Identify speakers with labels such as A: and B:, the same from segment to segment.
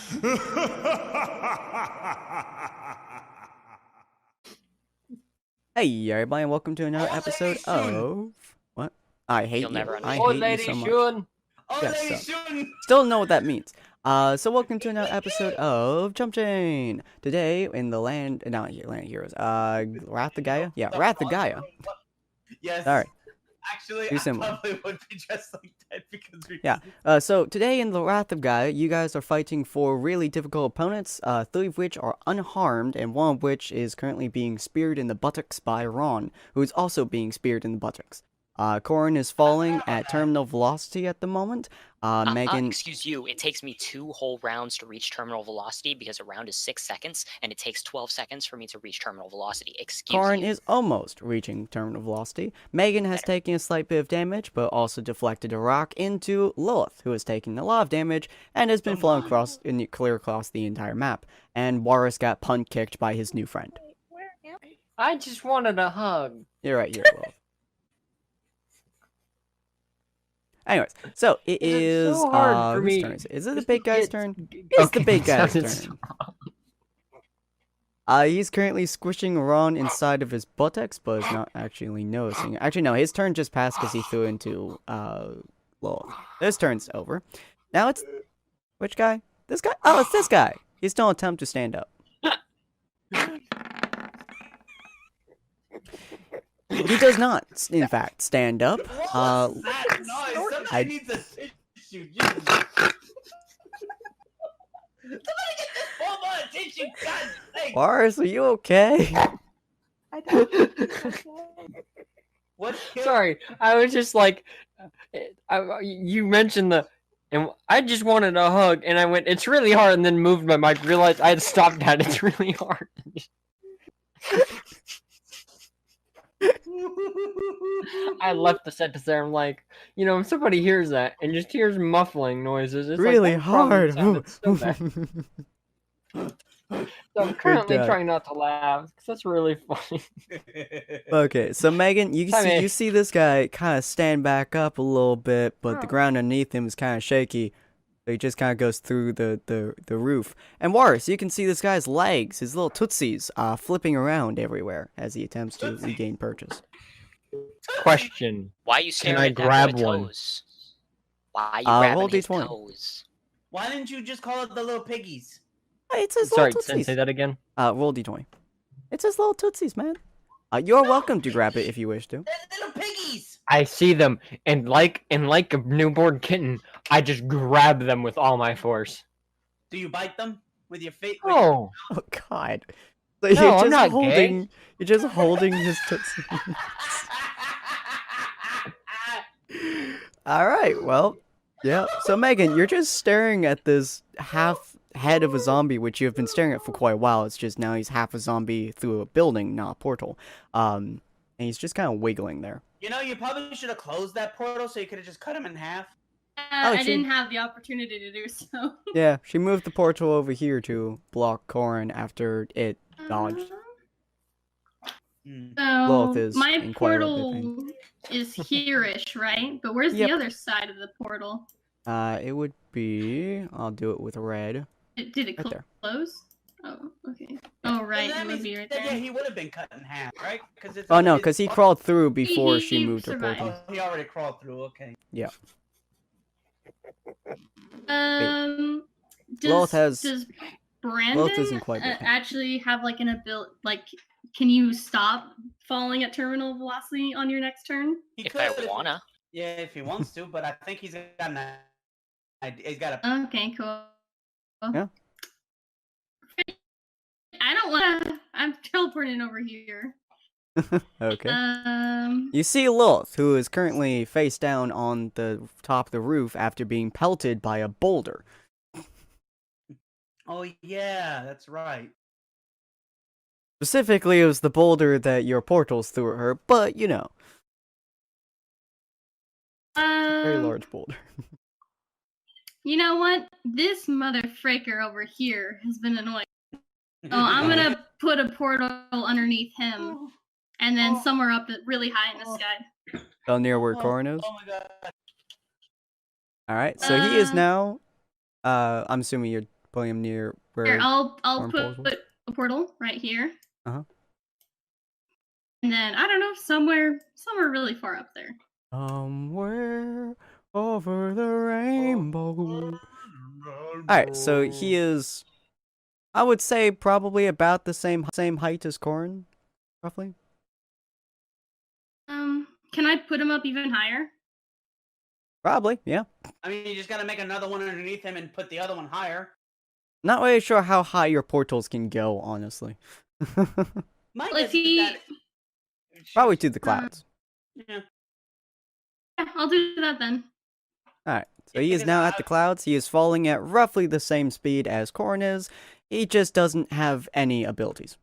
A: Hey everybody, and welcome to another episode of what? I hate
B: You'll
A: you.
B: never
A: I
B: understand.
A: hate you so much. Yes, still don't know what that means. So welcome to another episode of Jumpchain. Today in the land of heroes. Wrath of Gaia? Yeah, Wrath of Gaia.
C: Yes.
A: Sorry.
C: Actually,
A: Too
C: I
A: similar.
C: probably would be just like that because we
A: So today in the Wrath of Gaia, you guys are fighting for really difficult opponents, 3 of which are unharmed, and 1 of which is currently being speared in the buttocks by Ron, who is also being speared in the buttocks. Corrin is falling at terminal velocity at the moment. Megan...
B: Excuse you, it takes me 2 whole rounds to reach terminal velocity because a round is 6 seconds, and it takes 12 seconds for me to reach terminal velocity. Excuse
A: Corrin
B: you.
A: is almost reaching terminal velocity. Megan has taken a slight bit of damage, but also deflected a rock into Lilith, who has taken a lot of damage and has been flown clear across the entire map. And Warris got punt kicked by his new friend.
D: I just wanted a hug.
A: You're right here, Lilith. Anyways, so it is
D: so hard for me.
A: Turn is it the big guy's turn? It's the big guy's turn. He's currently squishing Ron inside of his buttocks, but is not actually noticing. Actually, no, his turn just passed because he threw into Lilith. His turn's over. Now it's which guy? This guy? Oh, it's this guy. He's still attempting to stand up. He does not, in fact, stand up.
C: Somebody needs a tissue. Somebody get this full ball of tissue. God dang.
A: Warris, are you okay?
D: Sorry, I was just like, you mentioned and I just wanted a hug, and I went, it's really hard, and then moved my mic, realized I had stopped that, it's really hard. I left the sentence there. I'm like, if somebody hears that and just hears muffling noises, it's
A: really
D: like,
A: hard.
D: So bad. So I'm currently trying not to laugh because that's really funny.
A: Okay, so Megan, you see this guy kind of stand back up a little bit, but the ground underneath him is kind of shaky. So he just kind of goes through the roof. And Warris, you can see this guy's legs, his little tootsies, flipping around everywhere as he attempts to regain purchase.
D: Question.
B: Why are you staring
D: Can I
B: at that
D: grab
B: boy
D: one?
B: toes? Why are you grabbing
A: roll
B: his
A: D20.
B: toes?
C: Why didn't you just call it the little piggies?
A: Hey, it's his
D: Sorry,
A: little tootsies.
D: say that again.
A: Roll D20. It's his little tootsies, man. You're welcome to grab it if you wish to.
C: They're little piggies.
D: I see them, and like a newborn kitten, I just grab them with all my force.
C: Do you bite them with your face?
D: Oh,
A: Oh God! So
D: No, I'm not gay.
A: You're just holding his tootsies. All right. Well, yeah. So Megan, you're just staring at this half head of a zombie, which you have been staring at for quite a while. It's just now he's half a zombie through a building, not a portal. And he's just kind of wiggling there.
C: You probably should have closed that portal so you could have just cut him in half.
E: I didn't have the opportunity to do so.
A: Yeah, she moved the portal over here to block Corrin after it dodged.
E: So
A: is
E: my
A: in quite a bit of
E: portal is here-ish, right? But where's
A: Yep.
E: the other side of the portal?
A: It would be. I'll do it with red.
E: Did it
A: Right there.
E: close? Oh, okay. Oh, right.
C: That
E: It would
C: means,
E: be right
C: yeah,
E: there.
C: he would have been cut in half, right? It's
A: Oh no, because he crawled through before she
E: he
A: moved her
E: survived.
A: portal.
C: Oh, he already crawled through. Okay.
A: Yeah.
E: Does,
A: has-
E: does
A: Lilith
E: Brandon
A: isn't quite big.
E: actually have like an ability? Like, can you stop falling at terminal velocity on your next turn?
C: He
B: If
C: could,
B: I wanna.
C: Yeah, if he wants to, but I think he's got an idea. He's got a.
E: Okay, cool.
A: Yeah.
E: I don't want to. I'm teleporting over here.
A: Okay. You see Lilith, who is currently face down on the top of the roof after being pelted by a boulder.
C: Oh yeah, that's right.
A: Specifically, it was the boulder that your portals threw at her, but you know, very large boulder.
E: You know what? This mother fraker over here has been annoying. So I'm gonna put a portal underneath him, and then somewhere up really high in the sky.
A: Down near where Corrin is.
C: Oh my god.
A: Alright, so he is now, I'm assuming you're putting him near where.
E: Here, I'll
A: Arm
E: put
A: portal.
E: a portal right here.
A: Uh-huh.
E: And then I don't know, somewhere really far up there.
A: Somewhere over the rainbow. Alright, so he is, I would say, probably about the same height as Corn, roughly.
E: Can I put him up even higher?
A: Probably, yeah.
C: I mean, you just gotta make another one underneath him and put the other one higher.
A: Not really sure how high your portals can go, honestly.
C: My
E: Well,
C: guess
E: if
C: is
E: he,
C: that-
A: Probably to the clouds.
C: Yeah.
E: yeah, I'll do that then.
A: Alright, so
C: Yeah,
A: he is
C: because
A: now at the clouds. He is falling at roughly the same speed as Corn is. He just doesn't have any abilities.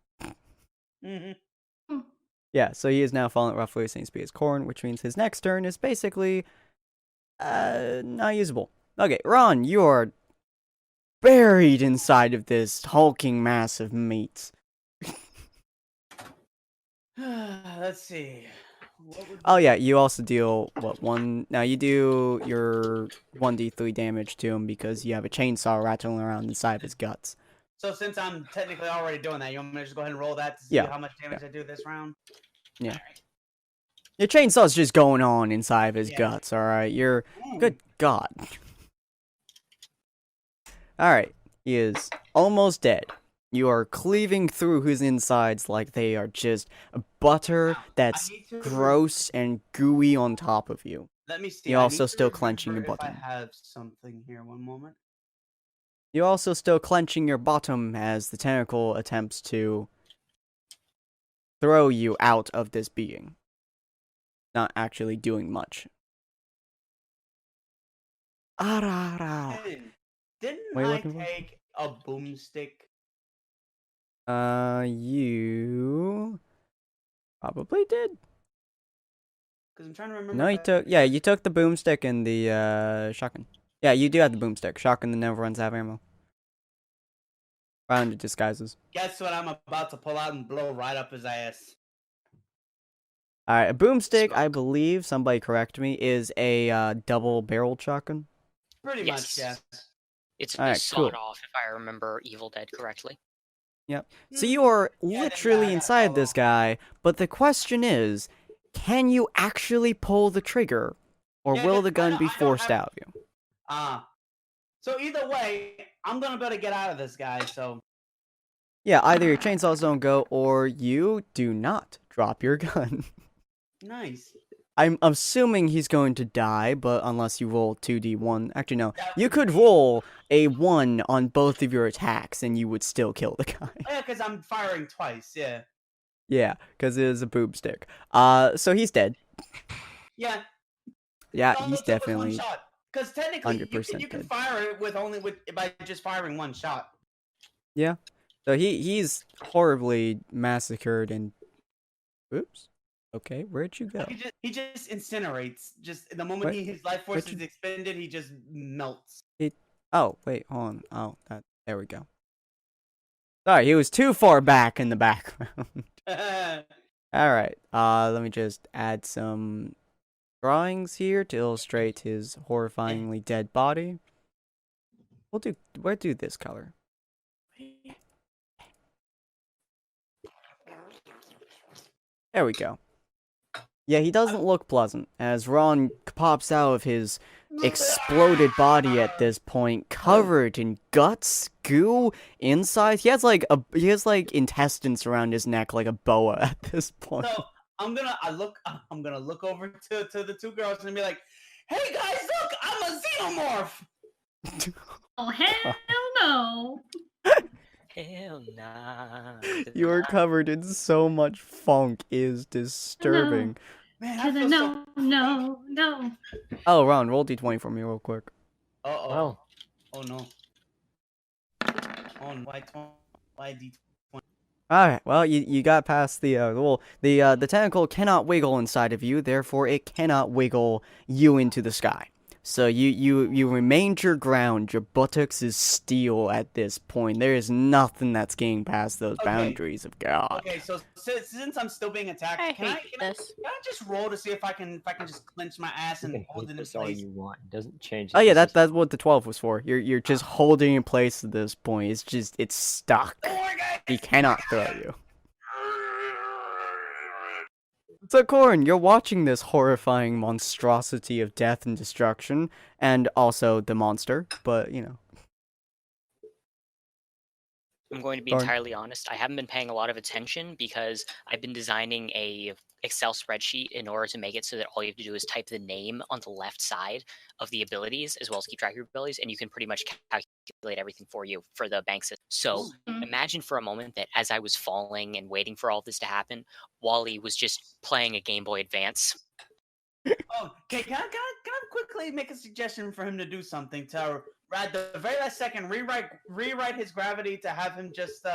C: Mhm.
A: Yeah, so he is now falling at roughly the same speed as Corn, which means his next turn is basically not usable. Okay, Ron, you are buried inside of this hulking mass of meat.
C: Let's see. What would
A: Oh yeah, you also deal now you do your 1d3 damage to him because you have a chainsaw rattling around inside of his guts.
C: So since I'm technically already doing that, you want me to just go ahead and roll that to see
A: Yeah.
C: how much damage I do this round?
A: Yeah. Your chainsaw's just going on inside of his
C: Yeah.
A: guts, alright? Good God. Alright, he is almost dead. You are cleaving through his insides like they are just butter that's
C: I need to
A: gross and gooey on top of you.
C: Let me see.
A: You're
C: I
A: also
C: need to
A: still clenching your
C: remember
A: button.
C: If I have something here, one moment.
A: You're also still clenching your bottom as the tentacle attempts to throw you out of this being. Not actually doing much. Arara.
C: Didn't
A: What are you
C: I
A: looking for?
C: take a boomstick?
A: You probably did.
C: Because I'm trying to remember.
A: No, you took the boomstick and the shotgun. Yeah, you do have the boomstick. Shotgun that never runs out of ammo. Round of disguises.
C: Guess what I'm about to pull out and blow right up his ass.
A: Alright, a boomstick, I
B: Smoke.
A: believe, somebody correct me, is a double-barreled shotgun.
C: Pretty
B: Yes.
C: much, yeah.
B: It's
A: Alright,
B: sawed
A: cool.
B: off, if I remember Evil Dead correctly.
A: So you are
C: Yeah, then
A: literally
C: I gotta
A: inside this
C: follow.
A: guy, but the question is, can you actually pull the trigger? Or
C: Yeah,
A: will
C: 'cause
A: the gun
C: I
A: be
C: don't
A: forced
C: have-
A: out of you?
C: So either way, I'm gonna better get out of this guy, so.
A: Yeah, either your chainsaws don't go, or you do not drop your gun.
C: Nice.
A: I'm assuming he's going to die, but unless you roll 2d1. Actually, no.
C: That
A: You
C: would
A: could
C: be-
A: roll a 1 on both of your attacks, and you would still kill the guy.
C: Yeah, because I'm firing twice, yeah.
A: Yeah, because it is a boomstick. So he's dead.
C: Yeah.
A: Yeah,
C: it only
A: he's
C: took us
A: definitely...
C: one shot. Because technically,
A: 100%
C: you can
A: dead.
C: fire it by just firing one shot.
A: Yeah. So he's horribly massacred and... Oops. Okay, where'd you go?
C: He just incinerates. Just the moment
A: What?
C: his life force
A: Where'd
C: is expended, he just melts.
A: Oh, wait, hold on. Oh, there we go. Sorry, he was too far back in the background. Alright, let me just add some drawings here to illustrate his horrifyingly dead body. We'll do this color. There we go. Yeah, he doesn't look pleasant, as Ron pops out of his exploded body at this point, covered in guts, goo, inside. He has like intestines around his neck like a boa at this point.
C: So I'm gonna look over to the two girls and be like, "Hey guys, look, I'm a xenomorph."
E: Oh, hell no.
B: Hell nah.
A: You are covered in so much funk is disturbing.
C: Man, I feel
E: No, no.
A: Oh, Ron, roll d20 for me real quick.
C: so. Uh oh.
D: Well,
C: Oh no. On why D20?
A: Alright, well, you got past the rule. The tentacle cannot wiggle inside of you, therefore it cannot wiggle you into the sky. So you remained your ground. Your buttocks is steel at this point. There is nothing that's getting past those boundaries of God.
C: Okay, so since I'm still being attacked, can I just roll to see if I can just clench my ass and hold it in
D: That's all
C: place?
D: you want. It doesn't change.
A: Oh yeah, that's what the 12 was for. You're just holding in place at this point. It's stuck. He cannot throw you. So Corn, you're watching this horrifying monstrosity of death and destruction, and also the monster, but you know.
B: I'm going to be
A: Corn.
B: entirely honest. I haven't been paying a lot of attention because I've been designing a Excel spreadsheet in order to make it so that all you have to do is type the name on the left side of the abilities, as well as keep track of your abilities, and you can pretty much calculate everything for you for the bank system. So imagine for a moment that as I was falling and waiting for all this to happen, Wally was just playing a Game Boy Advance.
C: Oh, okay, can I quickly make a suggestion for him to do something to at the very last second rewrite his gravity to have him just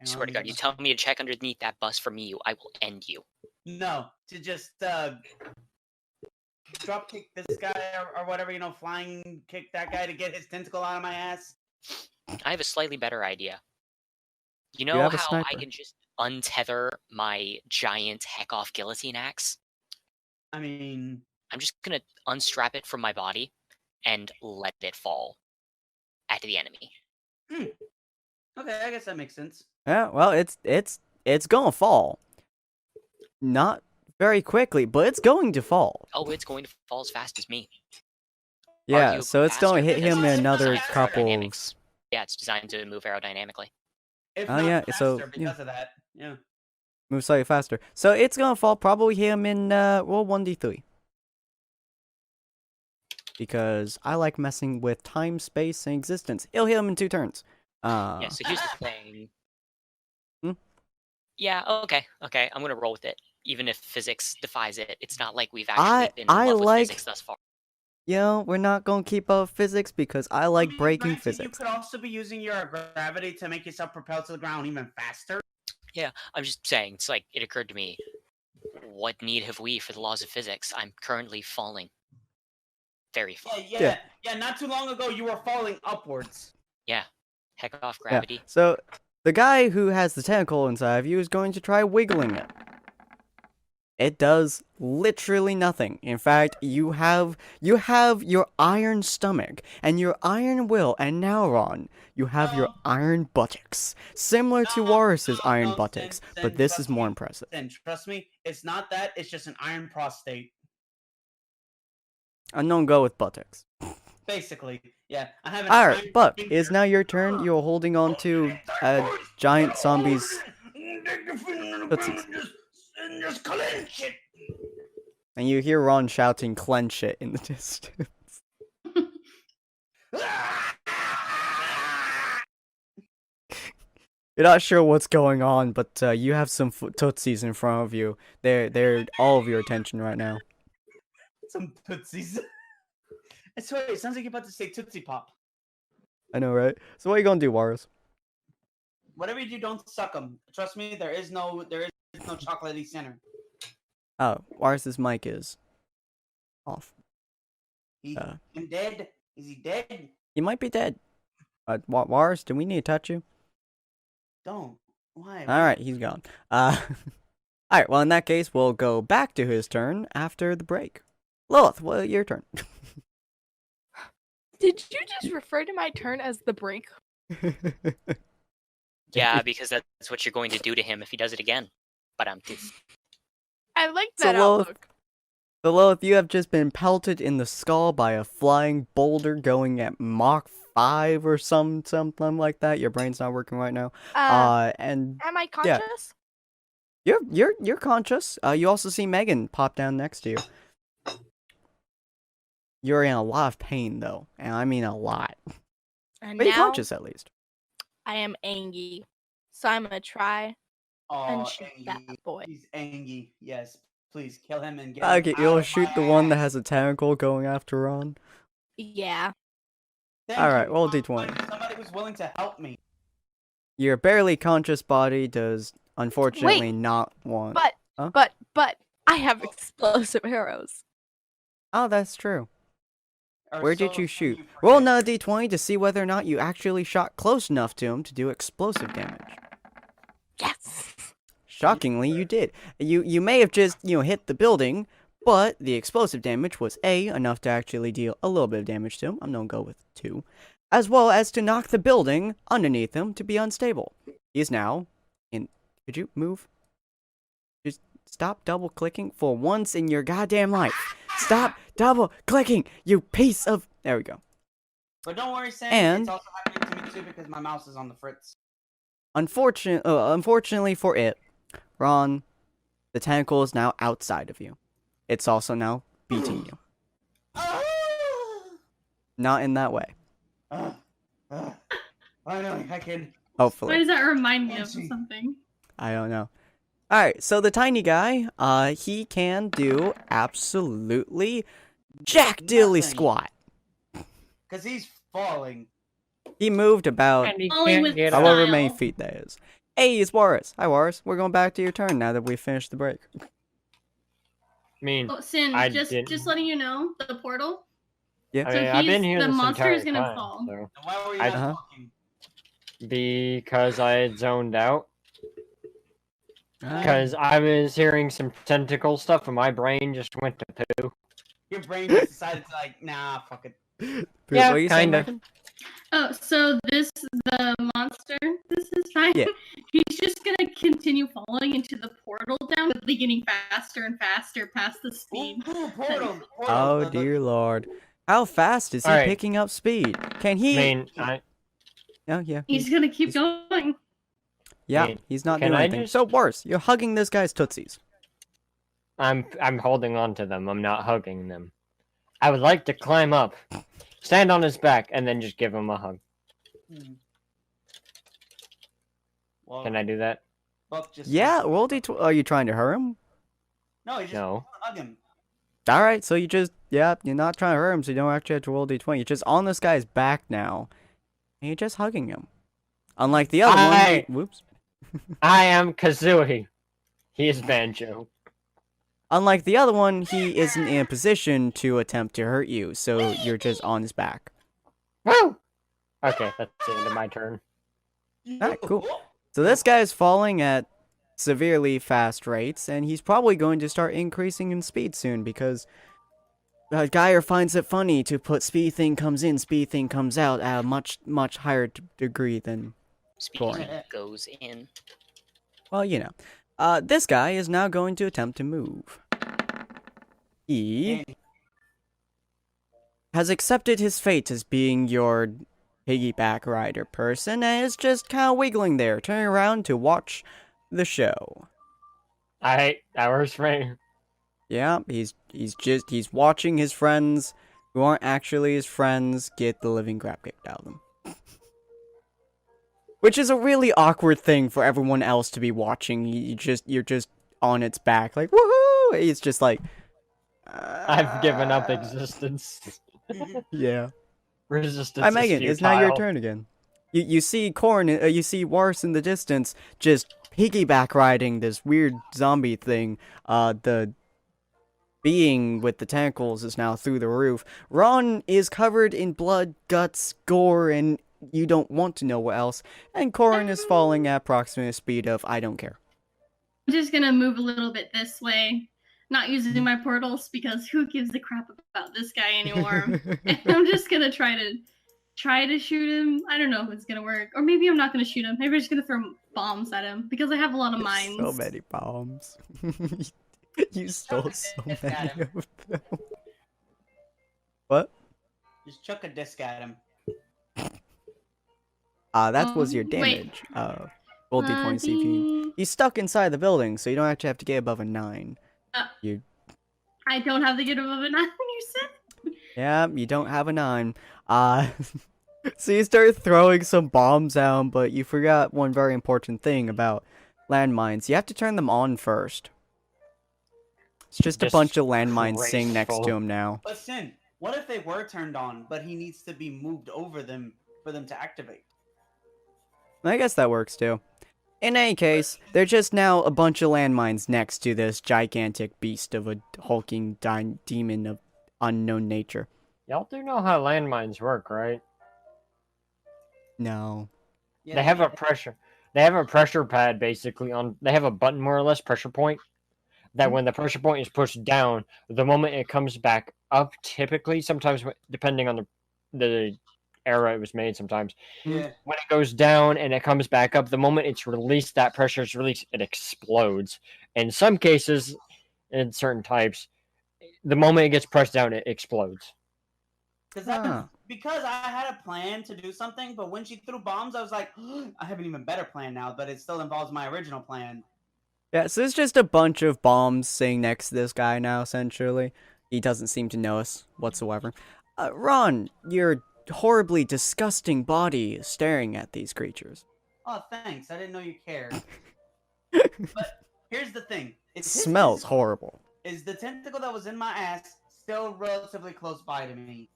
B: Swear to God, you tell me to check underneath that bus for me, I will end you.
C: No, to just drop kick this guy or whatever, you know, flying kick that guy to get his tentacle out of my ass.
B: I have a slightly better idea. You know
A: have a
B: how
A: sniper.
B: I can just untether my giant heck-off guillotine axe?
C: I mean,
B: I'm just gonna unstrap it from my body and let it fall at the enemy.
C: okay, I guess that makes sense.
A: Yeah, well, it's gonna fall. Not very quickly, but it's going to fall.
B: Oh, it's going to fall as fast as me.
A: Yeah,
B: Arguably
A: so it's gonna
B: faster
A: hit him
B: because
A: another
B: it's
A: couple.
B: aerodynamics. Yeah, it's designed to move aerodynamically.
C: If
A: Oh,
C: not
A: yeah,
C: faster
A: so,
C: because of that. Yeah.
A: Move slightly faster. So it's gonna fall. Probably hit him in roll 1d3. Because I like messing with time, space, and existence. It'll hit him in 2 turns.
B: Yeah, so here's the thing.
A: Hmm?
B: Yeah, okay. I'm gonna roll with it. Even if physics defies it, it's not like we've actually been in love with physics thus far.
A: You know, we're not gonna keep up physics because I like breaking
C: granted,
A: physics.
C: You could also be using your gravity to make yourself propel to the ground even faster.
B: Yeah, I'm just saying, it's like, it occurred to me, what need have we for the laws of physics? I'm currently falling. Very far.
C: Yeah, not too long ago you were falling upwards.
B: Yeah. Heck off gravity.
A: Yeah. So, the guy who has the tentacle inside of you is going to try wiggling it. It does literally nothing. In fact, you have your iron stomach and your iron will, and now, Ron, you have your iron buttocks. Similar to Warris's iron buttocks, but this is more impressive.
C: And trust me, it's not that, it's just an iron prostate.
A: I'm gonna go with buttocks.
C: Basically, yeah. I have an
A: Alright, Buck, it's now your turn. You're holding on to a giant zombie's tootsies.
C: Just clench it.
A: And you hear Ron shouting, "Clench it," in the distance. You're not sure what's going on, but you have some tootsies in front of you. They're all of your attention right now.
C: Some tootsies. I swear, it sounds like you're about to say Tootsie Pop.
A: I know, right? So what are you gonna do, Warris?
C: Whatever you do, don't suck them. Trust me, there is no chocolatey center.
A: Oh, Warris's mic is off.
C: He's dead. Is he dead?
A: He might be dead. Warris, do we need to touch you?
C: Don't. Why?
A: Alright, he's gone. Alright, well in that case, we'll go back to his turn after the break. Lilith, well, your turn.
F: Did you just refer to my turn as the break?
B: Yeah, because that's what you're going to do to him if he does it again. But
F: I like
A: So,
F: that outlook.
A: So Lilith, you have just been pelted in the skull by a flying boulder going at Mach 5 or something like that. Your brain's not working right now. And
F: Am I conscious?
A: yeah. You're conscious. You also see Megan pop down next to you. You're in a lot of pain though, and I mean a lot.
F: And
A: But you're
F: now
A: conscious at least.
F: I am angry. So I'm gonna try and shoot that
C: Angie.
F: boy.
C: He's angry. Yes. Please kill him and get
A: Okay,
C: him
A: you'll
C: out of
A: shoot
C: my
A: the one that
C: ass.
A: has a tentacle going after Ron.
F: Yeah.
C: Thank
A: Alright,
C: you.
A: roll a d20.
C: Somebody who's willing to help me.
A: Your barely conscious body does unfortunately not want.
F: But
A: Huh?
F: but I have explosive arrows.
A: Oh, that's true.
C: Or
A: Where did
C: so
A: you shoot?
C: you
A: Roll
C: predict.
A: another d20 to see whether or not you actually shot close enough to him to do explosive damage.
F: Yes.
A: Shockingly, you did. You may have just, hit the building, but the explosive damage was A, enough to actually deal a little bit of damage to him. I'm gonna go with 2. As well as to knock the building underneath him to be unstable. He is now in... Could you move? Just stop double-clicking for once in your goddamn life. Stop double-clicking, you piece of... There we go.
C: But don't worry, Sam.
A: And-
C: It's also happening to me too because my mouse is on the fritz.
A: Unfortunately for it, Ron, the tentacle is now outside of you. It's also now beating you. Not in that way.
C: Finally, I can.
E: Why
A: Hopefully.
E: does that remind me of
C: Fancy.
E: something?
A: I don't know. Alright, so the tiny guy, he can do absolutely jack dilly
C: Nothing.
A: squat.
C: Because he's falling.
A: He moved about
D: And he
E: Only
D: can't
E: with
D: get
E: style.
D: up.
A: however many feet that is. Hey, it's Warris. Hi, Warris. We're going back to your turn now that we finished the break.
D: I mean,
E: Oh, Sin,
D: I
E: just
D: didn't-
E: letting you know, the portal.
A: Yeah.
D: I
E: So
D: mean, I've been
E: he's-
D: here
E: the
D: this
E: monster
D: entire
E: is gonna
D: time,
E: fall.
D: so-
C: And why were you
D: I-
C: not talking?
D: because I had zoned out. Because I was hearing some tentacle stuff, and my brain just went to poo.
C: Your brain just decided to like, nah, fuck it.
D: Yeah,
A: What are you saying,
D: kinda.
A: Megan?
E: Oh, so the monster, this is fine.
A: Yeah.
E: He's just gonna continue falling into the portal down, quickly getting faster and faster past the speed.
C: Ooh, portal.
A: Oh, dear Lord. How fast is he
D: Alright.
A: picking up speed? Can he...
D: I mean,
A: Oh, yeah.
E: He's gonna keep going.
A: Yeah,
D: Wait,
A: he's not
D: can
A: doing
D: I
A: anything.
D: just-
A: So, worse, you're hugging this guy's tootsies.
D: I'm holding on to them. I'm not hugging them. I would like to climb up, stand on his back, and then just give him a hug.
C: Well,
D: Can I do that?
C: Buck just
A: Yeah, roll d12. Are you trying to hurt him?
C: No, he just
D: No.
C: hug him.
A: Alright, so you just... Yeah, you're not trying to hurt him, so you don't actually have to roll d20. You're just on this guy's back now. And you're just hugging him. Unlike the other
D: Aye.
A: one... Whoops.
D: I am Kazooie. He is Banjo.
A: Unlike the other one, he isn't in a position to attempt to hurt you, so you're just on his back.
D: Woo! Okay, that's the end of my turn.
A: Alright, cool. So this guy is falling at severely fast rates, and he's probably going to start increasing in speed soon, because Gaia finds it funny to put speed thing comes in, speed thing comes out at a much, much higher degree than...
B: Speed
A: Boring.
B: goes in.
A: Well, you know. This guy is now going to attempt to move. He has accepted his fate as being your piggyback rider person and is just kind of wiggling there, turning around to watch the show.
D: That works for me.
A: Yeah, he's watching his friends who aren't actually his friends get the living crap kicked out of them. Which is a really awkward thing for everyone else to be watching. You're just on its back, like woohoo! It's just like
D: I've given up existence.
A: Yeah.
D: Resistance.
A: Hi,
D: is
A: Megan. It's now your
D: futile.
A: turn again. You see you see Wars in the distance, just piggyback riding this weird zombie thing. The being with the tentacles is now through the roof. Ron is covered in blood, guts, gore, and you don't want to know what else. And Corin is falling at approximate speed of I don't care.
E: I'm just gonna move a little bit this way, not using my portals because who gives a crap about this guy anymore? And I'm just gonna try to shoot him. I don't know if it's gonna work, or maybe I'm not gonna shoot him. Maybe I'm just gonna throw bombs at him because I have a lot of mines.
A: So many bombs. You stole so
C: Disc
A: many
C: at him.
A: of them. What?
C: Just chuck a disc at him.
A: That was your
E: Wait.
A: damage. Roll d20, see if you... He's stuck inside the building, so you don't actually have to get above a 9.
E: I don't have to get above a 9, you said?
A: Yeah, you don't have a 9. So you start throwing some bombs out, but you forgot one very important thing about landmines. You have to turn them on first. It's just a bunch of landmines sitting next to
D: Disgraceful.
A: him now.
C: But Sin, what if they were turned on, but he needs to be moved over them for them to activate?
A: I guess that works too. In any case, there's just now a bunch of landmines next to this gigantic beast of a hulking demon of unknown nature.
D: Y'all do know how landmines work, right?
A: No.
C: Yeah,
D: They have a pressure. They have a pressure pad basically on. They have a button more or less pressure point. That when the pressure point is pushed down, the moment it comes back up, typically, sometimes depending on the era it was made, sometimes
C: Yeah.
D: when it goes down and it comes back up, the moment it's released, that pressure is released, it explodes. In some cases, in certain types, the moment it gets pressed down, it explodes.
C: Because I had a plan to do something, but when she threw bombs, I was like, I have an even better plan now, but it still involves my original plan.
A: Yeah, so there's just a bunch of bombs sitting next to this guy now, essentially. He doesn't seem to know us whatsoever. Ron, your horribly disgusting body is staring at these creatures.
C: Oh, thanks. I didn't know you cared. But here's the thing.
A: It smells horrible.
C: Is the tentacle that was in my ass still relatively close by to me?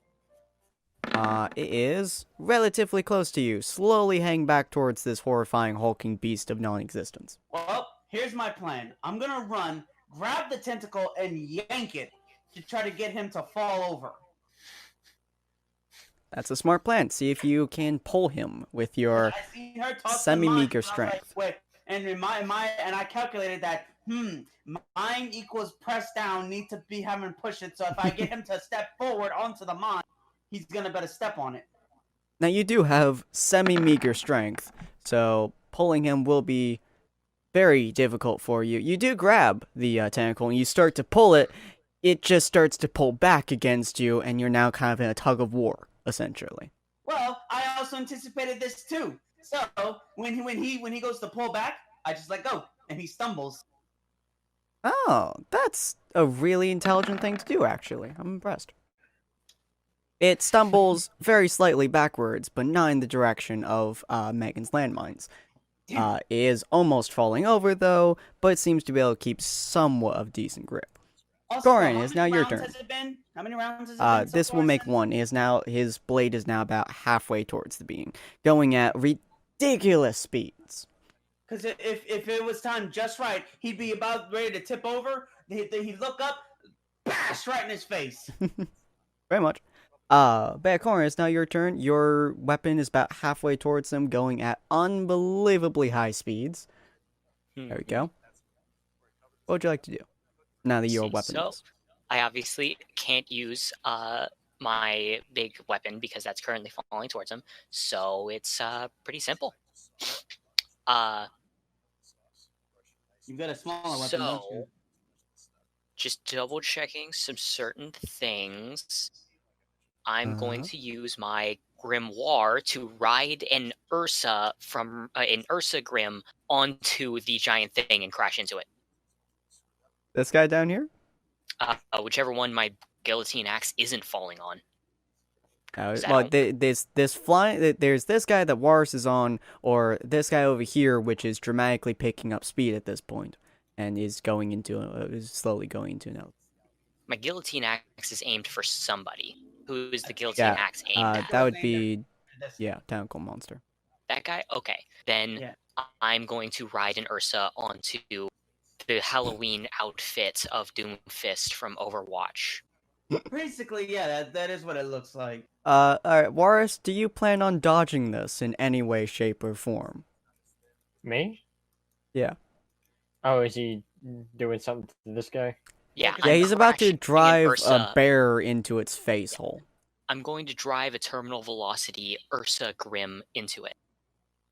A: It is relatively close to you, slowly hanging back towards this horrifying hulking beast of non-existence.
C: Well, here's my plan. I'm gonna run, grab the tentacle, and yank it to try to get him to fall over.
A: That's a smart plan. See if you can pull him with your semi-meager strength.
C: And I calculated that, mine equals press down, need to be having push it, so if I get him to step forward onto the mine, he's gonna better step on it.
A: Now you do have semi-meager strength, so pulling him will be very difficult for you. You do grab the tentacle and you start to pull it, it just starts to pull back against you, and you're now kind of in a tug of war, essentially.
C: Well, I also anticipated this too. So when he goes to pull back, I just let go, and he stumbles.
A: Oh, that's a really intelligent thing to do, actually. I'm impressed. It stumbles very slightly backwards, but not in the direction of Megan's landmines. It is almost falling over, though, but it seems to be able to keep somewhat of decent grip.
C: Also,
A: Goran, it's now your turn.
C: How many rounds has it been?
A: This will make one. His blade is now about halfway towards the being, going at ridiculous speeds.
C: Because if it was timed just right, he'd be about ready to tip over. He'd look up, bash right in his face.
A: Very much. Bad Corner, it's now your turn. Your weapon is about halfway towards him, going at unbelievably high speeds. There we go. What would you like to do now that your weapon is?
B: I obviously can't use my big weapon because that's currently falling towards him. So it's pretty simple.
C: You've got a smaller weapon, don't you?
B: Just double checking some certain things. I'm going to use my grimoire to ride an Ursa Grim onto the giant thing and crash into it.
A: This guy down here?
B: Whichever one my guillotine axe isn't falling on.
A: Well, there's this guy that Wars is on, or this guy over here, which is dramatically picking up speed at this point, and is slowly going into an.
B: My guillotine axe is aimed for somebody. Who is the guillotine axe aimed at?
A: That would be, Tentacle Monster.
B: That guy? Okay. Then I'm going to ride an Ursa onto the Halloween outfit of Doomfist from Overwatch.
C: Basically, yeah, that is what it looks like.
A: Alright, Warris, do you plan on dodging this in any way, shape, or form?
D: Me?
A: Yeah.
D: Oh, is he doing something to this guy?
B: Yeah,
A: he's about to drive a bear into its face hole.
B: I'm going to drive a terminal velocity Ursa Grim into it.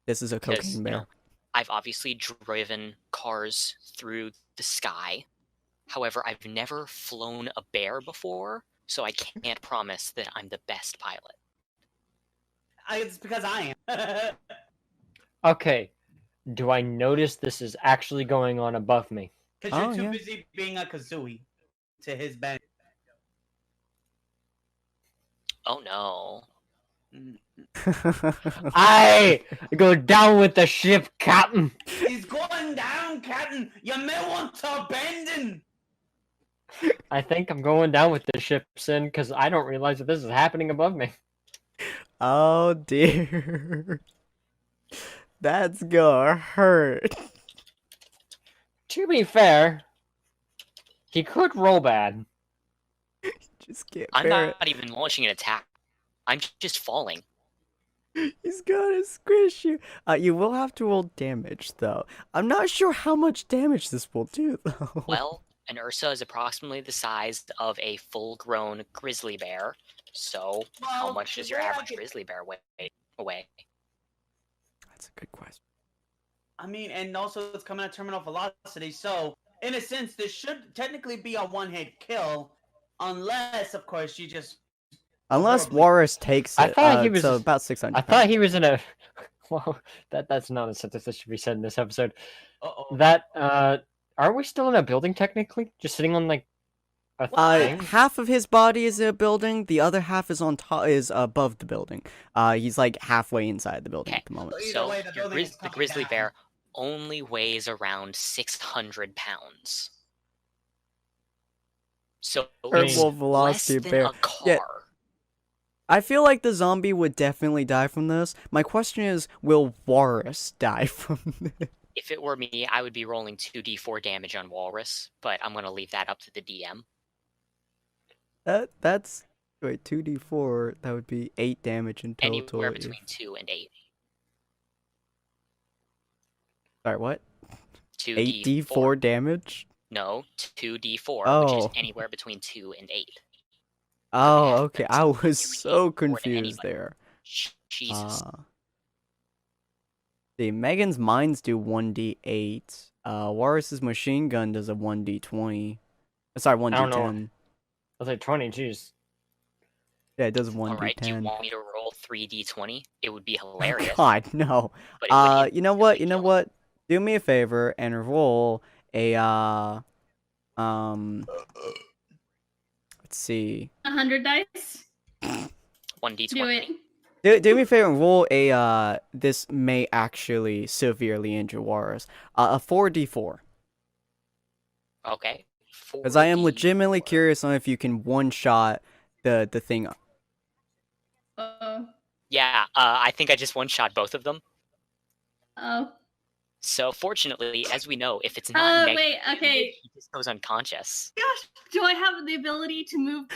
A: This is a cocaine bear.
B: I've obviously driven cars through the sky. However, I've never flown a bear before, so I can't promise that I'm the best pilot.
C: It's because I am.
D: Okay. Do I notice this is actually going on above me?
C: Because you're too busy being a kazooie to his band.
B: Oh no.
D: I go down with the ship, Captain.
C: He's going down, Captain. You may want to abandon.
D: I think I'm going down with the ship, Sin, because I don't realize that this is happening above me.
A: Oh dear. That's gonna hurt.
D: To be fair, he could roll bad.
A: just can't
B: I'm
A: bear
B: not even launching an attack. I'm just falling.
A: it. He's gonna squish you. You will have to roll damage, though. I'm not sure how much damage this will do, though.
B: Well, an Ursa is approximately the size of a full-grown grizzly bear. So, how
C: Well,
B: much does
C: the
B: your
C: way I
B: average
C: could-
B: grizzly bear weigh?
A: That's a good question.
C: I mean, and also it's coming at terminal velocity, so in a sense, this should technically be a one-hit kill, unless, of course, you just.
A: Unless
C: horribly-
A: Walrus takes it.
D: I thought he was.
A: So about 600.
D: I thought he was in a. Well, that's not a sentence that should be said in this episode.
C: Uh-oh.
D: That are we still in a building technically? Just sitting on like a thing?
A: Half of his body is in a building. The other half is on top, is above the building. He's like halfway inside the building
B: Okay.
A: at the moment.
C: So either
B: So,
C: way, the building is
B: the
C: coming
B: grizzly
C: down.
B: bear only weighs around 600 pounds. So, it's
A: Purple
B: less
A: velocity
B: than
A: bear.
B: a car.
A: Yeah. I feel like the zombie would definitely die from this. My question is, will Walrus die from this?
B: If it were me, I would be rolling 2d4 damage on Walrus, but I'm going to leave that up to the DM.
A: That's wait, 2d4. That would be 8 damage in total.
B: Anywhere between 2 and 8.
A: Sorry, what?
B: 2d4.
A: 8d4 damage?
B: No, 2d4, which is
A: Oh.
B: anywhere between 2 and 8.
A: Oh,
B: Yeah,
A: okay.
B: that's
A: I
B: not
A: was
B: really
A: so
B: more than
A: confused
B: anybody.
A: there.
B: Jesus.
A: See, Megan's mines do 1d8. Walrus's machine gun does a 1d20. Sorry,
D: I don't know.
A: 1d10.
D: I was like 20. Jeez.
A: Yeah, it does a 1d10.
B: Alright, do you want me to roll 3d20? It would be
A: Oh,
B: hilarious.
A: God, no.
B: But it would
A: You know what?
B: instantly
A: You know
B: kill.
A: what? Do me a favor and roll a let's see.
E: 100 dice.
B: 1d20.
E: Do it.
A: Do me a favor and roll a this may actually severely injure Walrus. A 4d4.
B: Okay.
A: Because I am
B: 4d4.
A: legitimately curious on if you can one shot the thing.
E: Oh.
B: Yeah, I think I just one-shot both of them.
E: Oh.
B: So, fortunately, as we know, if it's not negative
E: Wait, okay.
B: damage, he just goes unconscious.
E: Gosh, do I have the ability to move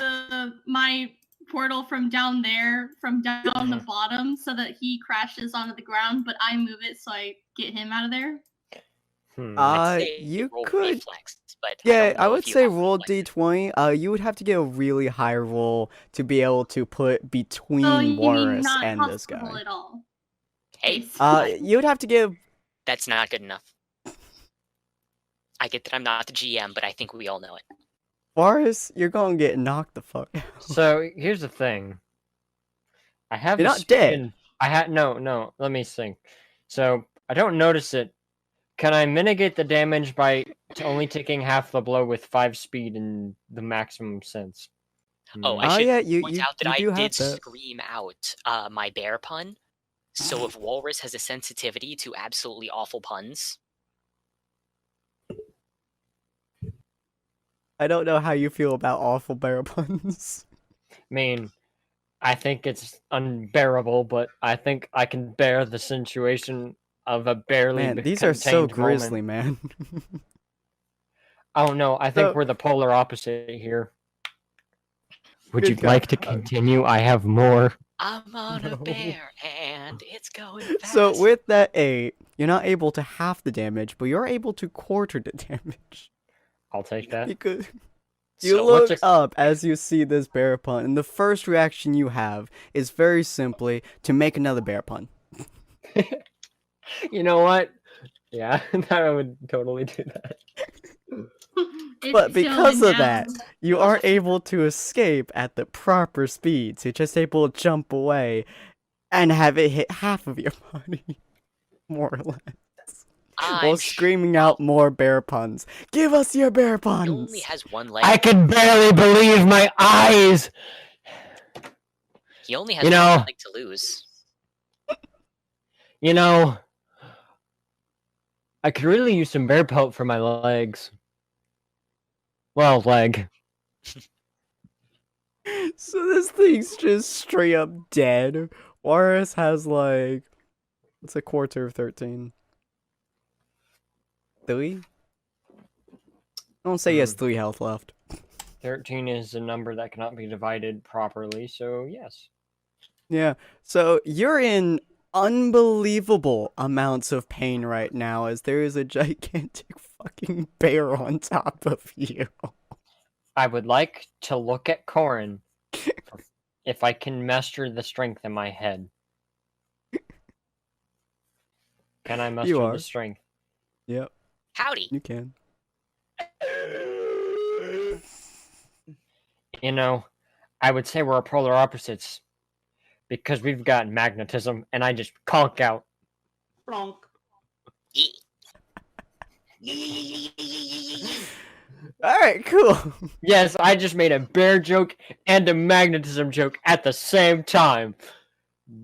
E: my portal from down there, from down the bottom, so that he crashes onto the ground, but I move it so I get him out of there?
B: I'd say
A: You
B: roll
A: could.
B: reflex, but
A: Yeah,
B: don't
A: I
B: know
A: would
B: if you
A: say
B: have
A: roll
B: reflex.
A: d20. You would have to get a really high roll to be able to put between
E: Oh, you mean
A: Walrus
E: not
A: and this
E: possible
A: guy.
E: at all?
B: Hey,
E: Basically.
A: You would have to give.
B: that's not good enough. I get that I'm not the GM, but I think we all know it.
A: Walrus, you're gonna get knocked the fuck out.
D: So here's the thing. I have
A: You're
D: a
A: not
D: speed
A: dead.
D: in- I had no. Let me think. So I don't notice it. Can I mitigate the damage by only taking half the blow with 5 speed in the maximum sense?
B: Oh,
D: Hmm.
B: I should
A: yeah, you
B: point
A: you,
B: out that
A: you
B: I
A: do have
B: did
A: that.
B: scream out my bear pun. So if Walrus has a sensitivity to absolutely awful puns,
A: I don't know how you feel about awful bear puns.
D: I mean, I think it's unbearable, but I think I can bear the situation of a barely
A: Man, these are so
D: contained
A: grisly,
D: moment.
A: man.
D: Oh no, I think
A: So-
D: we're the polar opposite here. Would
A: Good
D: you
A: God.
D: like to continue? I have more.
B: I'm on
A: No.
B: a bear and it's going fast.
A: So with that 8, you're not able to half the damage, but you're able to quarter the damage.
D: I'll take that.
A: Because you
B: So
A: look
D: what's
A: up as you see this bear pun, and the first reaction you have is very simply to make another bear pun.
D: You know what? Yeah, I would totally do that.
E: It's
A: But because
E: going
A: of that,
E: down.
A: you aren't able to escape at the proper speed, so you're just able to jump away and have it hit half of your body. More or less. While
B: I'm
A: screaming out more bear puns. Give us your bear
B: He only
A: puns!
B: has one leg.
D: I can barely believe my eyes.
B: He only has
D: You
B: one
D: know-
B: leg to lose.
D: You know, I could really use some bear pelt for my legs. Well, leg.
A: So this thing's just straight up dead. Walrus has like, what's a quarter of 13? 3? Don't say he has 3 health left.
D: 13 is a number that cannot be divided properly, so yes.
A: Yeah. So you're in unbelievable amounts of pain right now as there is a gigantic fucking bear on top of you.
D: I would like to look at Corin if I can master the strength in my head. Can I master the strength?
A: Yep,
B: Howdy.
A: you can.
D: You know, I would say we're polar opposites because we've got magnetism, and I just conk out.
C: Plonk.
A: All right, cool.
D: Yes, I just made a bear joke and a magnetism joke at the same time.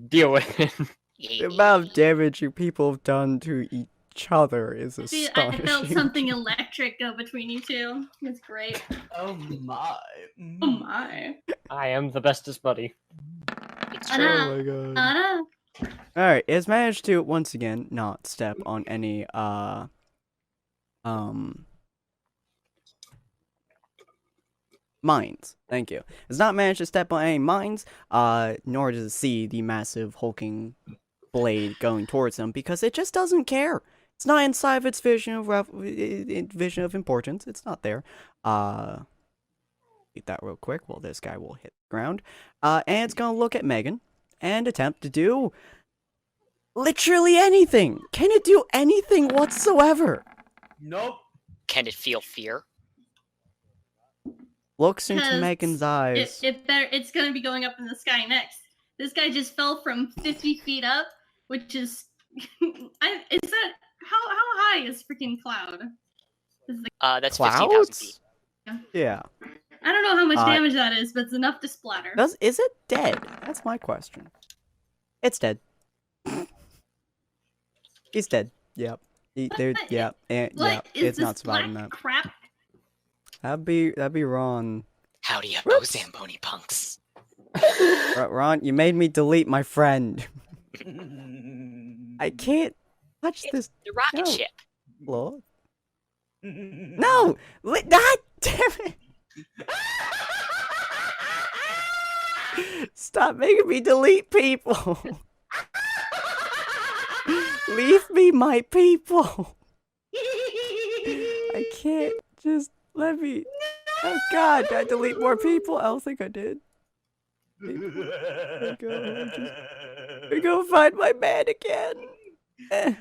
D: Deal with it.
A: The amount of damage you people have done to each other is
E: See,
A: astonishing.
E: I felt something electric go between you two. It's great.
C: Oh my.
E: Oh my.
D: I am the bestest buddy.
B: It's
A: Oh
B: true.
A: my god. Alright, it's managed to once again not step on any mines. Thank you. It's not managed to step on any mines, nor does it see the massive hulking blade going towards him because it just doesn't care. It's not inside of its vision of importance. It's not there. Eat that real quick while this guy will hit the ground. And it's gonna look at Megan and attempt to do literally anything. Can it do anything whatsoever?
C: Nope.
B: Can it feel fear?
A: Looks into
E: Because
A: Megan's eyes.
E: It's gonna be going up in the sky next. This guy just fell from 50 feet up, which is how high is freaking Cloud?
B: That's 15,000 feet.
A: Yeah.
E: I don't know how much damage that is, but it's enough to splatter.
A: Is it dead? That's my question. It's dead. He's dead. Yep. Yeah. It's not surviving that.
E: Crap.
A: That'd be Ron.
B: Howdy up, oh Zamboni punks.
A: Ron, you made me delete my friend. I can't touch this.
B: The rocket
A: No.
B: ship.
A: Lord. No! God damn it! Stop making me delete people! Leave me my people! I can't just let me. Oh god, did I delete more people? I don't think I did. I go find my man again. No,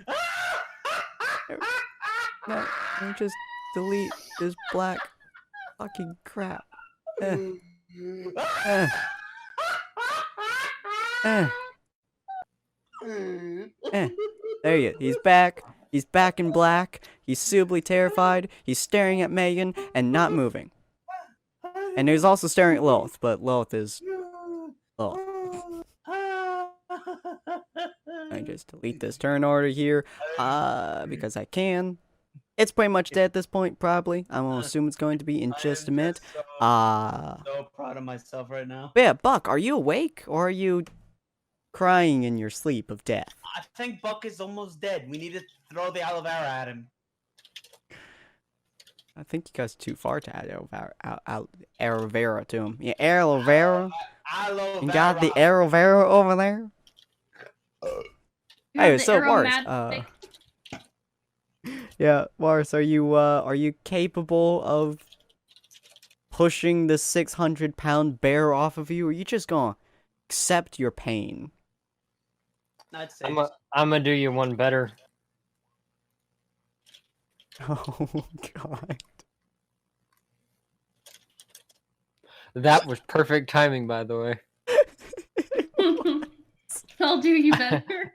A: let me just delete this black fucking crap. There you go. He's back. He's back in black. He's suitably terrified. He's staring at Megan and not moving. And he's also staring at Lilith, but Lilith is Lilith. I just delete this turn order here, because I can. It's pretty much dead at this point, probably. I'm gonna assume it's going to be in just a minute.
C: So proud of myself right now.
A: But yeah, Buck, are you awake or are you crying in your sleep of death?
C: I think Buck is almost dead. We need to throw the aloe vera at him.
A: I think you guys too far to add aloe vera to him. Yeah, aloe vera.
C: Aloe
A: You got the aloe vera over there. Hey, so Mars, yeah, Mars, are you capable of pushing the 600-pound bear off of you, or are you just gonna accept your pain?
D: I'm gonna do you one better.
A: Oh god.
D: That was perfect timing, by the way.
E: I'll do you better.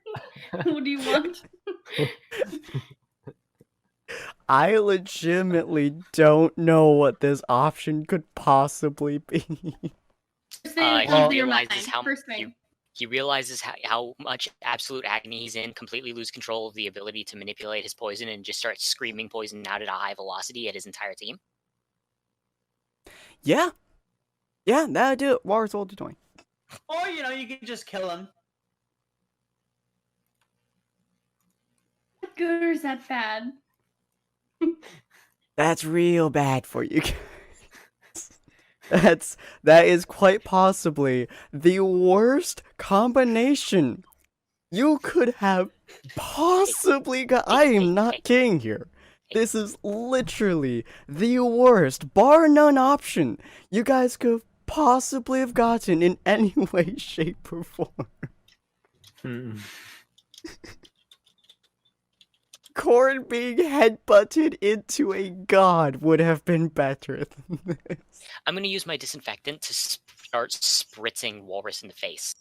E: What do you want?
A: I legitimately don't know what this option could possibly be.
B: He realizes how much absolute agony he's in, completely lose control of the ability to manipulate his poison, and just start screaming poison out at a high velocity at his entire team.
A: Yeah, that'll do it. War's old to doing.
C: Or you can just kill him.
E: What good or is that bad?
A: That's real bad for you guys. That is quite possibly the worst combination you could have possibly got. I am not kidding here. This is literally the worst, bar none option you guys could possibly have gotten in any way, shape, or form. Corn being headbutted into a god would have been better than this.
B: I'm going to use my disinfectant to start spritzing Walrus in the face.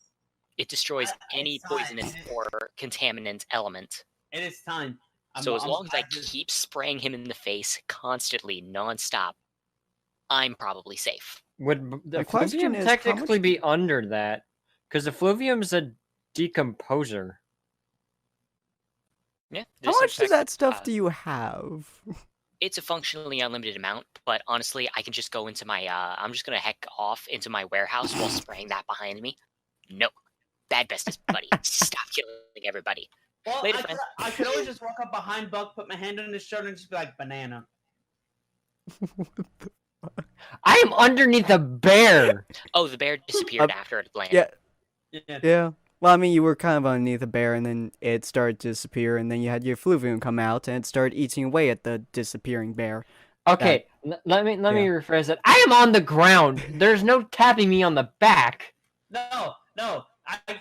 B: It destroys any poisonous or contaminant element.
C: It is time.
B: So as long as I keep spraying him in the face constantly, non-stop, I'm probably safe.
D: Would the
A: question
D: Fluvium
A: is,
D: technically be under that? Because the Fluvium's a decomposer.
B: Yeah.
A: How much of that stuff do you have?
B: It's a functionally unlimited amount, but honestly, I can just go into my, I'm just gonna heck off into my warehouse while spraying that behind me. No. Bad business, buddy. Stop killing everybody.
C: Well,
B: Later, friends.
C: I could always just walk up behind Buck, put my hand on his shoulder, and just be like, banana.
D: I am underneath a bear!
B: Oh, the bear disappeared after it landed.
A: Yeah. Well, I mean, you were kind of underneath a bear, and then it started to disappear, and then you had your Fluvium come out, and it started eating away at the disappearing bear.
D: Okay, let me rephrase it. I am on the ground! There's no tapping me on the back!
C: No.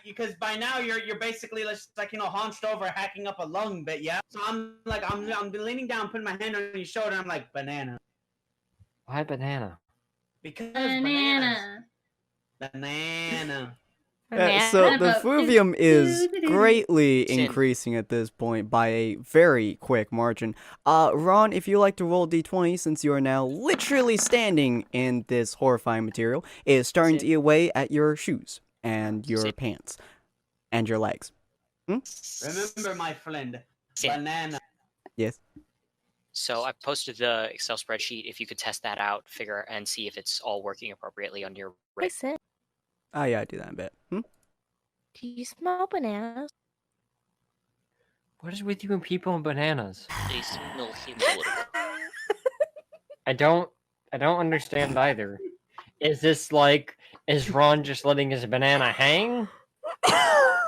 C: Because by now you're basically just like, hunched over, hacking up a lung bit, yeah? So I'm leaning down, putting my hand on your shoulder, and I'm like, banana.
D: Why banana?
C: Because
E: Banana.
C: Banana.
A: So the Fluvium is greatly increasing at this point by a very quick margin. Ron, if you like to roll d20, since you are now literally standing in this horrifying material, it is starting to eat away at your shoes and your pants and your legs.
C: Remember, my friend, banana.
A: Yes.
B: So I posted the Excel spreadsheet. If you could test that out, figure and see if it's all working appropriately on your rig.
F: Listen,
A: Oh yeah, I do that in a bit.
F: do you smell bananas?
D: What is with you and people and bananas?
B: They smell him a little bit.
D: I don't understand either. Is Ron just letting his banana hang?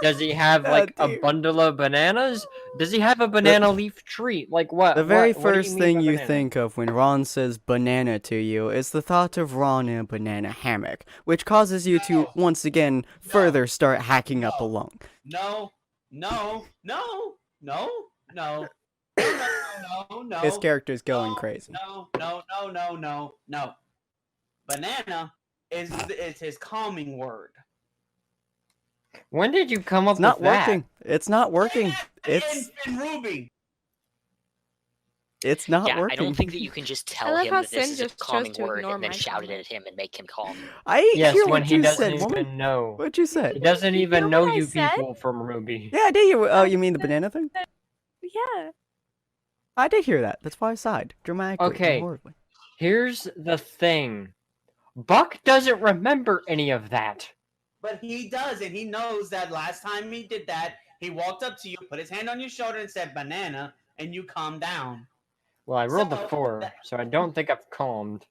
D: Does he have a bundle of bananas? Does he have a banana leaf tree? Like what?
A: The very
D: what do
A: first
D: mean
A: thing
D: by
A: you
D: banana?
A: think of when Ron says banana to you is the thought of Ron in a banana hammock, which causes you to once again further start hacking up a lung.
C: No.
A: His character's going crazy.
C: No. Banana is his calming word.
D: When did you come up
A: It's not
D: with that?
A: working. It's not working.
C: It's been Ruby.
A: It's not
B: Yeah,
A: working.
B: I don't think that you can just tell
F: love
B: him
F: how
B: that this
F: Sin
B: is a
F: just chose
B: calming
F: to
B: word
F: ignore
B: and then
F: my
B: shout it
F: comment.
B: at him and make him calm.
A: I
D: Yes,
A: hear
D: when
A: what
D: he
A: you
D: doesn't
A: said,
D: even
A: woman.
D: know.
A: What'd you
D: He
A: say?
D: doesn't even know
F: what I
D: you
F: said?
D: people from Ruby.
A: Yeah, I did hear. Oh, you mean the banana thing?
F: Yeah.
A: I did hear that. That's why I sighed dramatically. and
D: Okay.
A: horribly.
D: Here's the thing. Buck doesn't remember any of that.
C: But he does, and he knows that last time he did that, he walked up to you, put his hand on your shoulder, and said banana, and you calmed down.
D: Well, I rolled a
C: So-
D: 4, so I don't think I've calmed.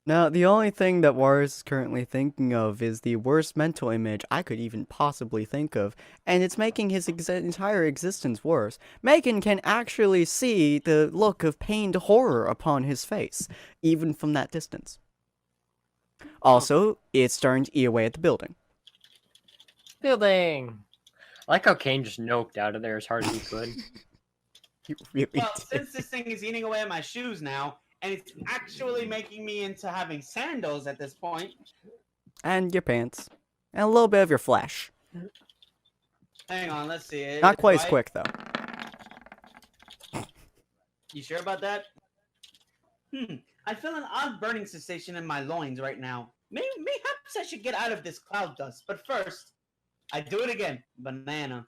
A: Now, the only thing that Wars is currently thinking of is the worst mental image I could even possibly think of, and it's making his entire existence worse. Megan can actually see the look of pained horror upon his face, even from that distance. Also, it's starting to eat away at the building.
D: Building! I like how Kane just noped out of there as hard as he could.
A: You really
C: Well,
A: did.
C: since this thing is eating away at my shoes now, and it's actually making me into having sandals at this point.
A: And your pants. And a little bit of your flesh.
C: Hang on, let's see.
A: Not quite as
C: Right?
A: quick, though.
C: You sure about that? I feel an odd burning sensation in my loins right now. Perhaps I should get out of this cloud dust. But first, I do it again. Banana.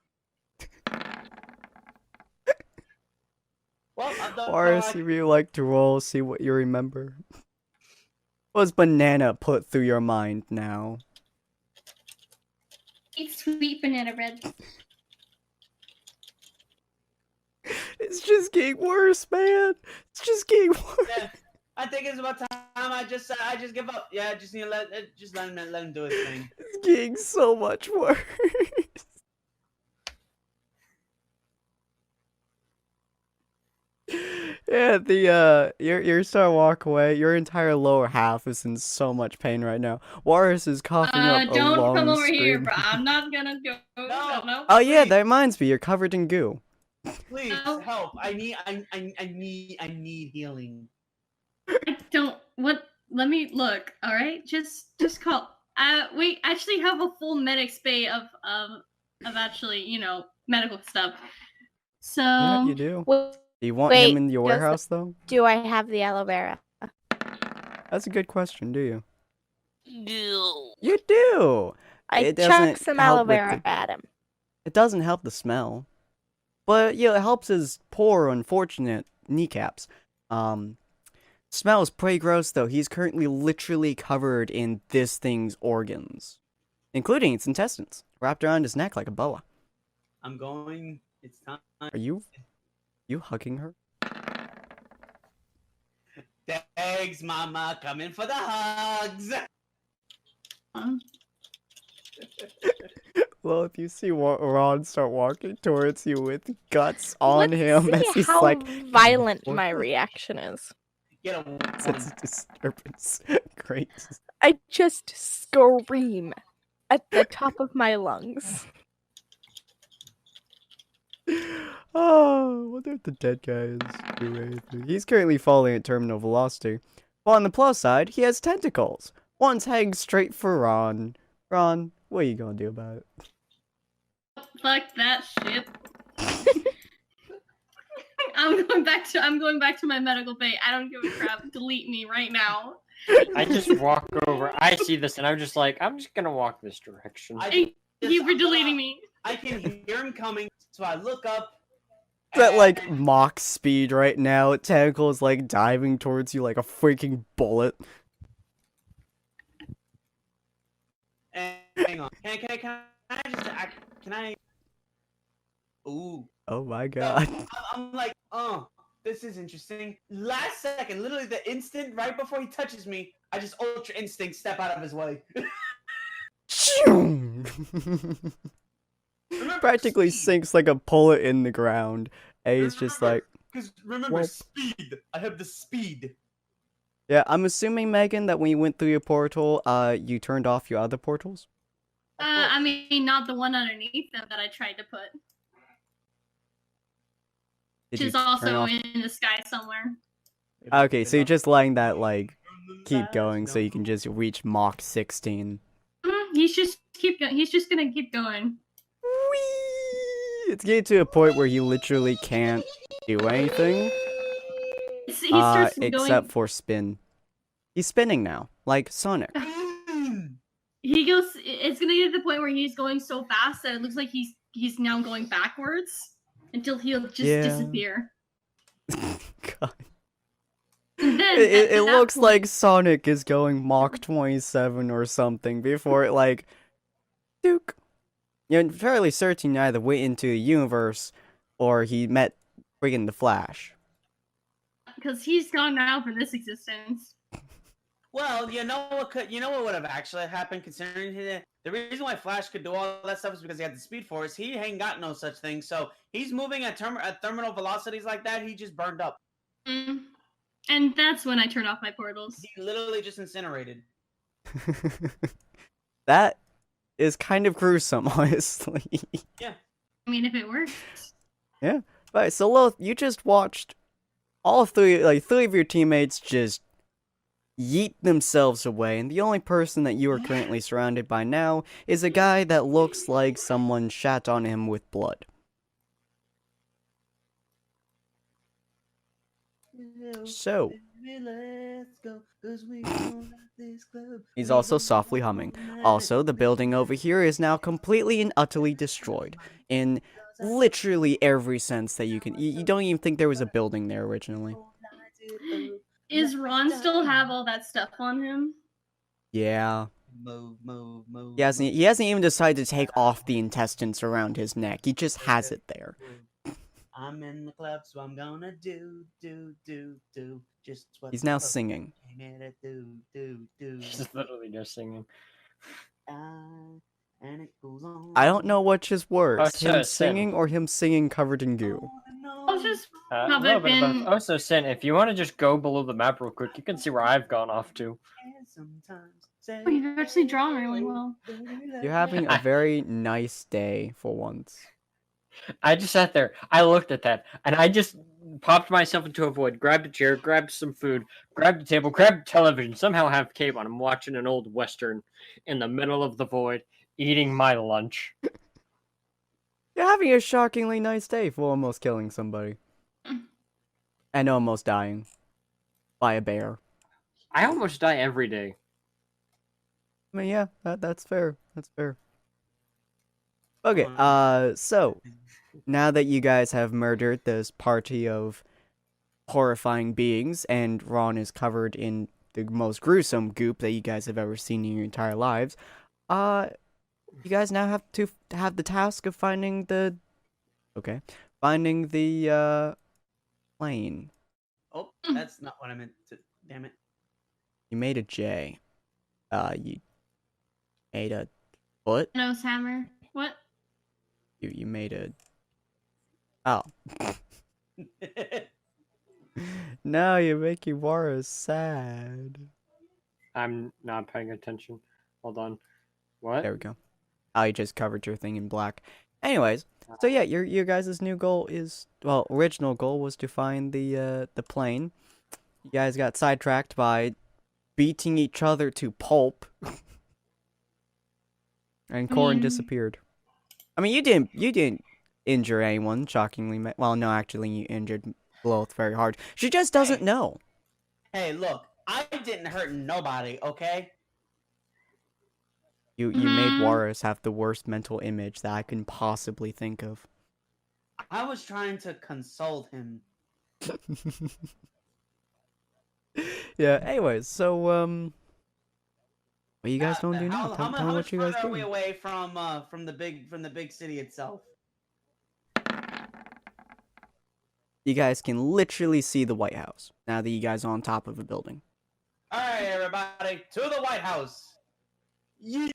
C: Well,
A: Boris, if you like to roll, see what you remember. What does banana put through your mind now?
E: Eat sweet banana bread.
A: It's just getting worse, man. It's just getting worse.
C: I think it's about time I just give up. Yeah, just need to let him do his thing.
A: It's getting so much worse. Yeah, you're starting to walk away. Your entire lower half is in so much pain right now. Warris is coughing up a
E: Don't
A: long
E: come over here,
A: scream.
E: bro. I'm not gonna go.
C: No.
A: Oh yeah, that reminds me. You're covered in goo.
C: Please
E: No.
C: help. I need healing.
E: I don't. What? Let me look. All right, just call. We actually have a full medic bay of actually, medical stuff. So
A: Yeah, you do.
F: Wait,
A: Do you want him in your warehouse though?
F: do I have the aloe vera?
A: That's a good question. Do you?
B: No.
A: You do.
F: I
A: It
F: chuck
A: doesn't
F: some
A: help
F: aloe
A: with
F: vera
A: the-
F: at him.
A: It doesn't help the smell, but it helps his poor, unfortunate kneecaps. Smells pretty gross though. He's currently literally covered in this thing's organs, including its intestines, wrapped around his neck like a boa.
C: I'm going. It's time.
A: Are you hugging her?
C: Thanks, Mama. Coming for the hugs.
A: Well, if you see Ron start walking towards you with guts on
F: Let's
A: him, as
F: see
A: he's
F: how
A: like,
F: violent my reaction is.
C: Get a
A: it's a disturbance. Great.
F: I just scream at the top of my lungs.
A: Oh, I wonder if the dead guy is doing anything. He's currently falling at terminal velocity. But on the plus side, he has tentacles. One's heading straight for Ron. Ron, what are you gonna do about it?
E: fuck that shit. I'm going back to my medical bay. I don't give a crap. Delete me right now.
D: I just walk over. I see this, and I'm just like, I'm just gonna walk this direction.
E: Thank you for deleting me.
C: I can hear him coming, so I look up.
A: It's at like
C: and-
A: Mach speed right now. Tentacle is like diving towards you like a freaking bullet.
C: Hang on. Can I just act? Can I? Ooh.
A: Oh my god.
C: I'm like, this is interesting. Last second, literally the instant right before he touches me, I just ultra instinct step out of his way. Remember,
A: Practically
C: speed.
A: sinks like a bullet in the ground. And he's just like,
C: Because remember,
A: Whoop.
C: speed. I have the speed.
A: yeah, I'm assuming, Megan, that when you went through your portal, you turned off your other portals?
E: I mean, not the one underneath them that I tried to put,
A: Did
E: which
A: you
E: is
A: turn
E: also
A: off-
E: in the sky somewhere.
A: Okay, so you're just letting that, like, keep going so you can just reach Mach 16.
E: He's just gonna keep going.
A: Whee! It's getting to a point where he literally can't do anything,
E: He starts
A: except
E: going.
A: for spin. He's spinning now, like Sonic.
E: He goes. It's gonna get to the point where he's going so fast that it looks like he's now going backwards until he'll just
A: Yeah.
E: disappear.
A: God.
E: And then
A: It
E: at that
A: looks
E: point-
A: like Sonic is going Mach 27 or something before it, like, Duke. You're fairly certain he either went into the universe or he met friggin' the Flash.
E: because he's gone now from this existence.
C: Well, you know what would have actually happened considering the reason why Flash could do all that stuff is because he had the Speed Force. He ain't got no such thing, so he's moving at terminal velocities like that. He just burned up.
E: And that's when I turn off my portals.
C: He literally just incinerated.
A: That is kind of gruesome, honestly.
E: I mean, if it works.
A: Right, so Lilith, you just watched all three of your teammates just yeet themselves away, and the only person that you are currently surrounded by now is a guy that looks like someone shat on him with blood. So, he's also softly humming. Also, the building over here is now completely and utterly destroyed in literally every sense that you can. You don't even think there was a building there originally.
E: Is Ron still have all that stuff on him?
A: Yeah.
C: Move.
A: He hasn't even decided to take off the intestines around his neck. He just has it there.
C: I'm in the club, so I'm gonna do just what
A: He's now
C: the
A: singing.
C: came here to do.
D: He's literally just singing.
C: And it goes on.
A: I don't know which is worse,
D: so
A: him
D: Sin.
A: singing or him singing covered in goo.
E: I was just
D: A
E: probably
D: little bit of both.
E: been.
D: Also, Sin, if you want to just go below the map real quick, you can see where I've gone off to.
E: Oh, you've actually drawn really well.
A: You're having a very nice day for once.
D: I just sat there, I looked at that, and I just popped myself into a void, grabbed a chair, grabbed some food, grabbed a table, grabbed television, somehow have cable on. I'm watching an old Western in the middle of the void, eating my lunch.
A: You're having a shockingly nice day for almost killing somebody. And almost dying. By a bear.
D: I almost die every day.
A: I mean, yeah, that's fair. That's fair. Okay, so, now that you guys have murdered this party of horrifying beings, and Ron is covered in the most gruesome goop that you guys have ever seen in your entire lives, you guys now have to have the task of finding the... Okay. Finding the, plane.
C: Oh, that's not what I meant to... Damn it.
A: You made a J. You made a foot?
E: Nose hammer. What?
A: You made a... Oh. No, you're making Wara sad.
D: I'm not paying attention. Hold on. What?
A: There we go. Oh, you just covered your thing in black. Anyways, so yeah, your guys' new goal is... Well, original goal was to find the plane. You guys got sidetracked by beating each other to pulp. And Corin disappeared. I mean, you didn't injure anyone, shockingly. Well, no, actually, you injured Lilith very hard. She just doesn't know.
C: Hey, look, I didn't hurt nobody, okay?
A: You made Warris have the worst mental image that I can possibly think of.
C: I was trying to console him.
A: Yeah, anyways, so, what you guys don't do now?
C: How
A: Tell me what you guys
C: far are we
A: do.
C: away from the big city itself?
A: You guys can literally see the White House, now that you guys are on top of a building.
C: Alright, everybody, to the White House! Yeet!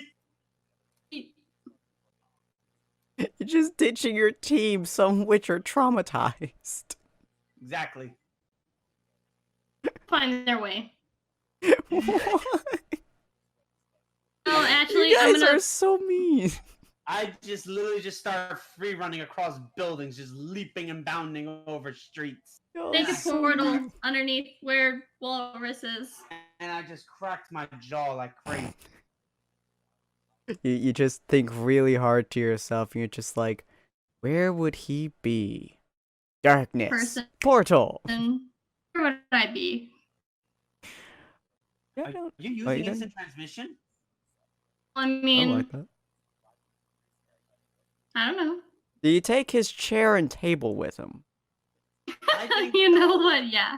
A: You're just ditching your team, some which are traumatized.
C: Exactly.
E: Find their way.
A: What?
E: Oh, actually,
A: You guys
E: I'm gonna.
A: are so mean.
C: I just literally just start free running across buildings, just leaping and bounding over streets.
E: Make a
A: So
E: portal
A: mean.
E: underneath where Walrus is.
C: And I just cracked my jaw like crazy.
A: You just think really hard to yourself, and you're just like, where would he be? Darkness.
E: Person.
A: Portal.
E: And where would I be?
A: Yeah,
C: Are
A: I don't-
C: you
A: you
C: using
A: don't-
C: instant transmission?
E: I
A: I
E: mean,
A: like that.
E: I don't know.
A: Do you take his chair and table with him?
C: I think
E: You know what? Yeah.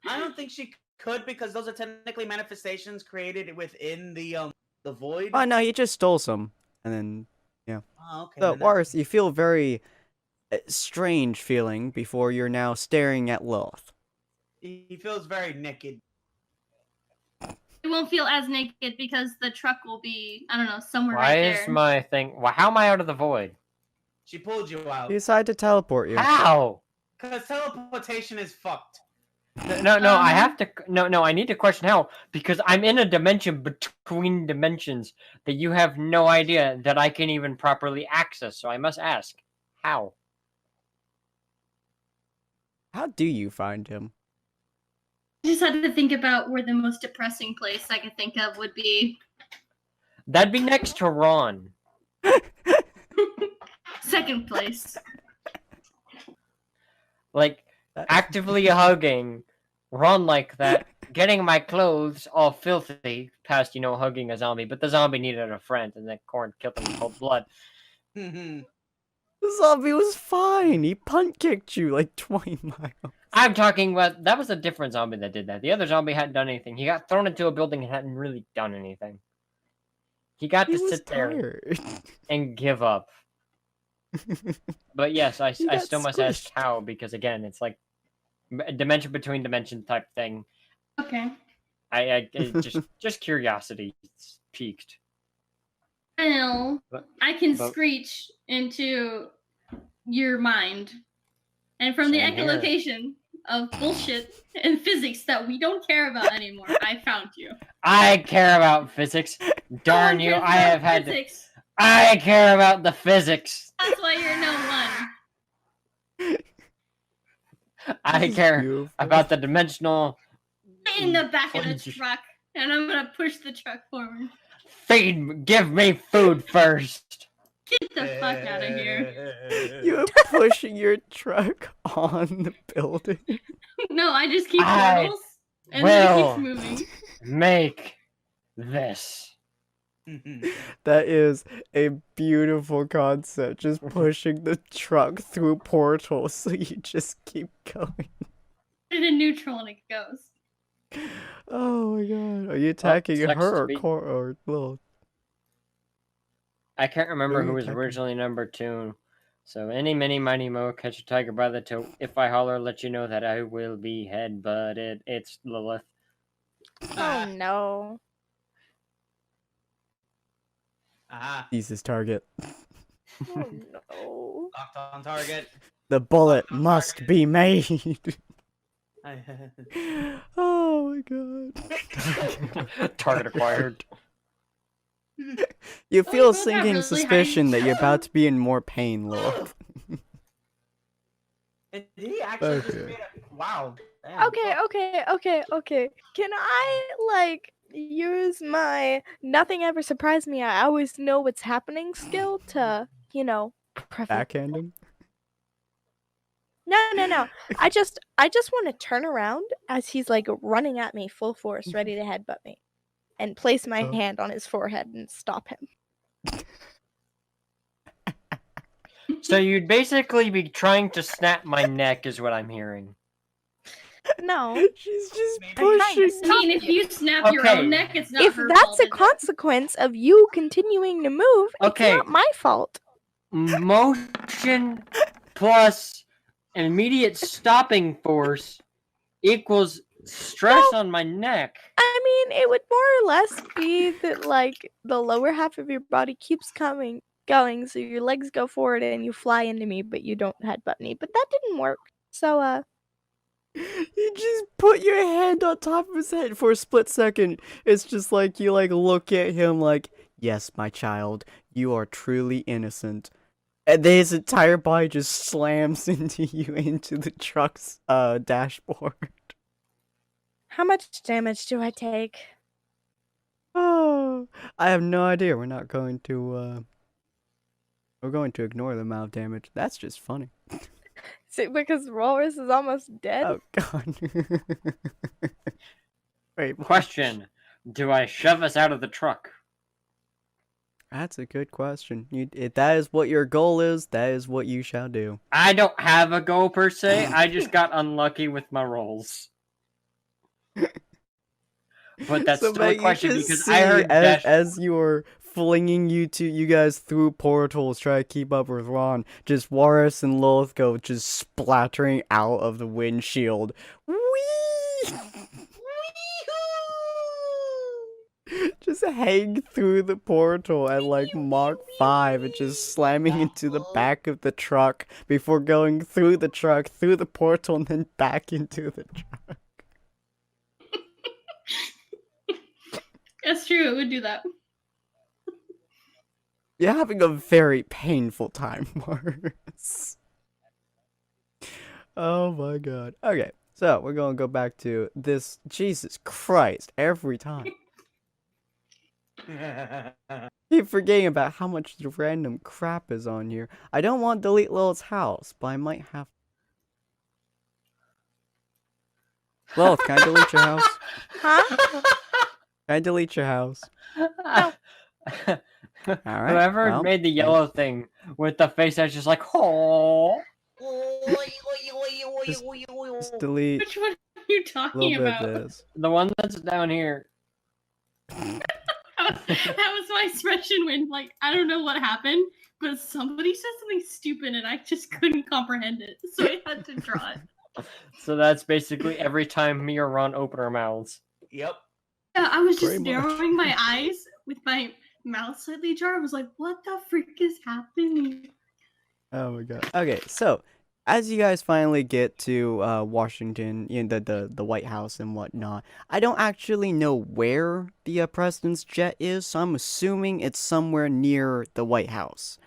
C: I don't think she could, because those are technically manifestations created within the void.
A: Oh no, he just stole some, and then
C: Oh, okay.
A: so
C: then
A: Warris, you feel very strange feeling before you're now staring at Lilith.
C: he feels very naked.
E: It won't feel as naked because the truck will be, I don't know, somewhere
D: Why
E: right
D: is
E: there.
D: my thing... Well, how am I out of the void?
C: She pulled you out.
A: He decided to teleport you.
D: How?
C: Because teleportation is fucked.
D: No, I have to... No, I need to question how. Because I'm in a dimension between dimensions that you have no idea that I can even properly access. So I must ask, how?
A: How do you find him?
E: I just had to think about where the most depressing place I could think of would be.
D: That'd be next to Ron.
E: Second place.
D: Like, actively hugging Ron like that, getting my clothes all filthy, past, hugging a zombie, but the zombie needed a friend, and then Corn killed him in cold blood.
A: The zombie was fine. He punt kicked you like 20 miles.
D: I'm talking about, that was a different zombie that did that. The other zombie hadn't done anything. He got thrown into a building and hadn't really done anything. He got
A: He
D: to
A: was
D: sit there
A: tired.
D: and give up. But yes, I
A: got
D: still must ask
A: squished.
D: how, because again, it's like a dimension between dimension type thing.
E: Okay.
D: I just curiosity piqued.
E: Well,
D: But-
E: I can
D: but-
E: screech into your mind. And from the
D: Same here.
E: echolocation of bullshit and physics that we don't care about anymore, I found you.
D: I care about physics. Darn
E: No one
D: you!
E: cares
D: I
E: about
D: have had to.
E: physics.
D: I care about the physics.
E: That's why you're no one.
D: I
A: This is
D: care
A: beautiful.
D: about the dimensional.
E: In the back of the
D: Fudge.
E: truck. And I'm gonna push the truck forward.
D: Give me food first.
E: Get the fuck out of here.
A: You're pushing your truck on the building.
E: No, I just keep
D: I
E: portals. And then it
D: will.
E: keeps moving.
D: Make this.
A: That is a beautiful concept. Just pushing the truck through portals so you just keep going.
E: Put it in neutral and it goes.
A: Oh my god. Are you attacking
D: sucks
A: her
D: to
A: or
D: be-
A: or Lilith?
D: I can't remember
A: Who are
D: who
A: you
D: was
A: attacking?
D: originally number 2. So any, many, mighty mo, catch a tiger by the toe. If I holler, let you know that I will be head butted. It's Lilith.
F: Oh no.
C: Aha.
A: Jesus, target.
F: Oh no.
C: Locked on target.
A: The bullet must be made.
C: I-
A: Oh my god.
D: Target acquired.
A: You
E: Oh,
A: feel
E: you
A: a
E: both have
A: sinking
E: really
A: suspicion
E: high-
A: that you're about to be in more pain, Lilith.
C: Did he actually just
A: Okay.
C: made a... Wow. Damn.
F: Okay. Can I like use my nothing ever surprised me? I always know what's happening skill to, prevent.
A: Backhand him?
F: No. I just want to turn around as he's like running at me full force, ready to headbutt me, and place my
A: Oh.
F: hand on his forehead and stop him.
D: So you'd basically be trying to snap my neck, is what I'm hearing.
F: No.
A: She's just
C: Maybe-
F: I'm trying to
A: pushing.
E: I mean, if you snap your
D: Okay.
E: own neck, it's not
F: If
E: her
F: that's
E: fault,
F: a
E: is it?
F: consequence of you continuing to move,
D: Okay.
F: it's not my fault.
D: Motion plus immediate stopping force equals stress on my neck.
F: I mean, it would more or less be that like the lower half of your body keeps going, so your legs go forward and you fly into me, but you don't headbutt me. But that didn't work. So
A: You just put your hand on top of his head for a split second. It's just like you like look at him like, yes, my child, you are truly innocent. And then his entire body just slams into you into the truck's dashboard.
F: how much damage do I take?
A: Oh, I have no idea. We're not going to we're going to ignore the amount of damage. That's just funny.
F: Is it because Walrus is almost dead?
A: Oh god. Wait, what?
D: Question: do I shove us out of the truck?
A: That's a good question. If that is what your goal is, that is what you shall do.
D: I don't have a goal per se. I just got unlucky with my rolls. But that's
A: So,
D: still a
A: Meg, you
D: question
A: just
D: because
A: see
D: I heard
A: as you were flinging you guys through portals, try to keep up with Ron. Just Walrus and Lilith go just splattering out of the windshield. Whee! Just hang through the portal at like Mach 5 and just slamming into the back of the truck before going through the truck, through the portal, and then back into the truck.
E: That's true, it would do that.
A: You're having a very painful time, Morris. Oh my god. Okay, so we're gonna go back to this. Jesus Christ, every time. Keep forgetting about how much random crap is on here. I don't want to delete Lilith's house, but I might have. Lilith, can I delete your house?
F: Huh?
A: Can I delete your house? Alright.
D: Whoever
A: well,
D: made the yellow thing with the face that's just like, oh.
A: just delete
E: Which one are you
A: a
E: talking
A: little bit
E: about?
A: of this.
D: The one that's down here.
E: That was my expression when, like, I don't know what happened, but somebody said something stupid and I just couldn't comprehend it, so I had to draw it.
D: So that's basically every time me or Ron open our mouths.
C: Yep.
E: Yeah, I was just
A: Pretty much.
E: narrowing my eyes with my mouth slightly ajar. I was like, what the freak is happening?
A: Oh my god. Okay, so as you guys finally get to Washington, the White House and whatnot, I don't actually know where the president's jet is, so I'm assuming it's somewhere near the White House.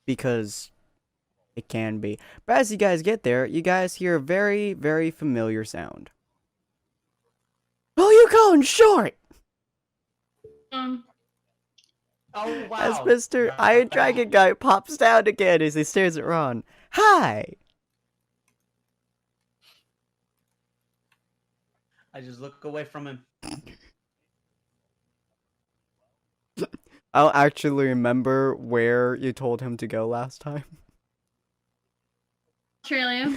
A: Because it can be. But as you guys get there, you guys hear a very, very familiar sound. Oh, you going short?
C: Oh wow.
A: As Mr. Iron Dragon guy pops down again as he stares at Ron. Hi!
C: I just look away from him.
A: I don't actually remember where you told him to go last time.
E: Australia.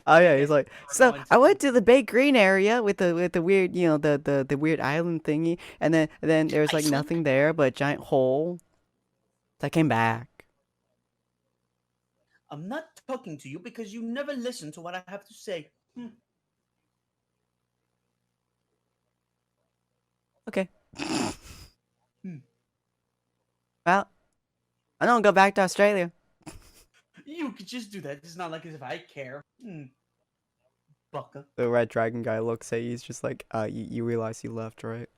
A: Oh yeah, he's like, so I went to the Bay Green area with the weird, the weird island thingy, and then there was like
B: Iceland?
A: nothing there but a giant hole. So I came back.
C: I'm not talking to you because you never listen to what I have to say.
A: Okay.
C: Hmm.
A: Well, I don't go back to Australia.
C: You could just do that. It's not like as if I care. Bucka.
A: The red dragon guy looks at you. He's just like, you realize he left, right?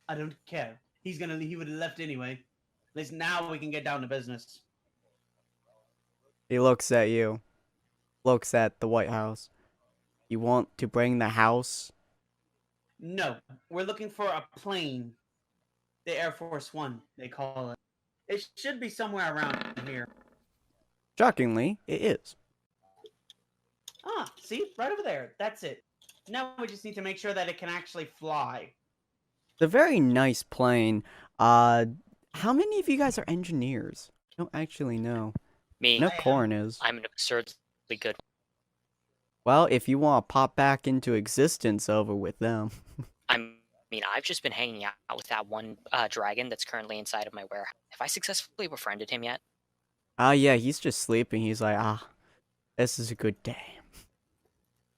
C: I don't care. He's gonna leave. He would have left anyway. At least now we can get down to business.
A: He looks at you. Looks at the White House. You want to bring the house?
C: No, we're looking for a plane. The Air Force One, they call it. It should be somewhere around here.
A: Shockingly, it is.
C: Ah, see? Right over there. That's it. Now we just need to make sure that it can actually fly.
A: It's a very nice plane. How many of you guys are engineers? I don't actually know.
B: Me,
A: No,
C: I am.
A: Corn is.
B: I'm an absurdly good.
A: Well, if you want to pop back into existence over with them.
B: I've just been hanging out with that one dragon that's currently inside of my warehouse. Have I successfully befriended him yet?
A: Yeah, he's just sleeping. He's like, this is a good day.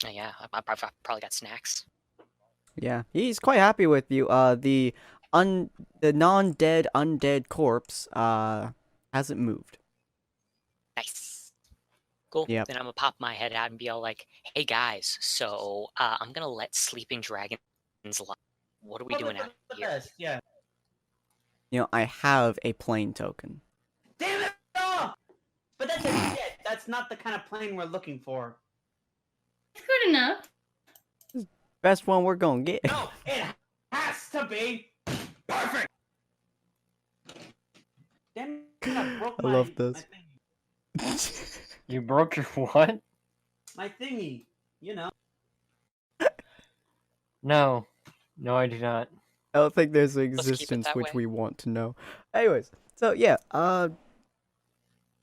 B: Oh, yeah, I've probably got snacks.
A: Yeah, he's quite happy with you. The non-dead undead corpse hasn't moved.
B: Nice. Cool.
A: Yep.
B: Then I'm gonna pop my head out and be all like, "Hey guys, so I'm gonna let sleeping dragons lie. What are we doing out
C: the
B: here?"
C: best, yeah.
A: I have a plane token.
C: Damn it! Oh! But that's a jet. That's not the kind of plane we're looking for.
E: It's good enough.
A: Best one we're gonna get.
C: No, it has to be perfect. Damn it! I broke
A: I love this.
C: My thingy.
D: You broke your what?
C: My thingy. You know.
D: No. No, I do not.
A: I don't think there's an
B: Let's keep it
A: existence
B: that
A: which
B: way.
A: we want to know. Anyways, so yeah,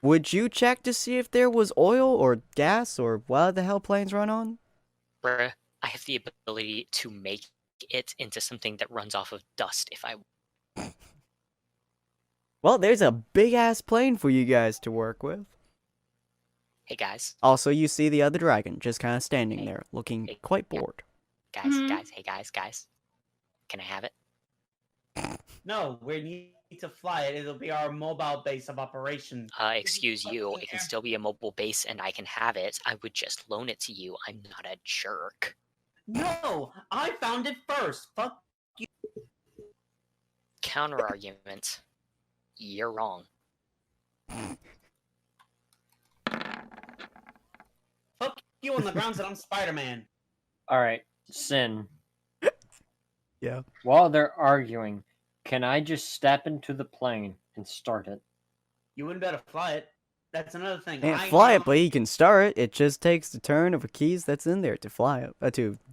A: would you check to see if there was oil or gas or what the hell planes run on?
B: Bruh, I have the ability to make it into something that runs off of dust if I.
A: Well, there's a big ass plane for you guys to work with.
B: Hey guys,
A: Also, you see the other dragon just kind of standing
B: Hey.
A: there, looking
B: Hey.
A: quite bored.
B: guys,
E: Mhm.
B: guys, hey guys. Can I have it?
C: No, we need to fly it. It'll be our mobile base of operation.
B: Excuse you, it can still be a mobile base and I can have it. I would just loan it to you. I'm not a jerk.
C: No, I found it first. Fuck.
B: Counter argument. You're wrong.
C: Fuck you on the grounds that I'm Spider-Man.
D: Alright, Sin.
A: Yeah.
D: While they're arguing, can I just step into the plane and start it?
C: You wouldn't be able to fly it. That's another thing.
A: Can't
C: I
A: fly
C: know-
A: it, but he can start it. It just takes the turn of a keys that's in there to fly it.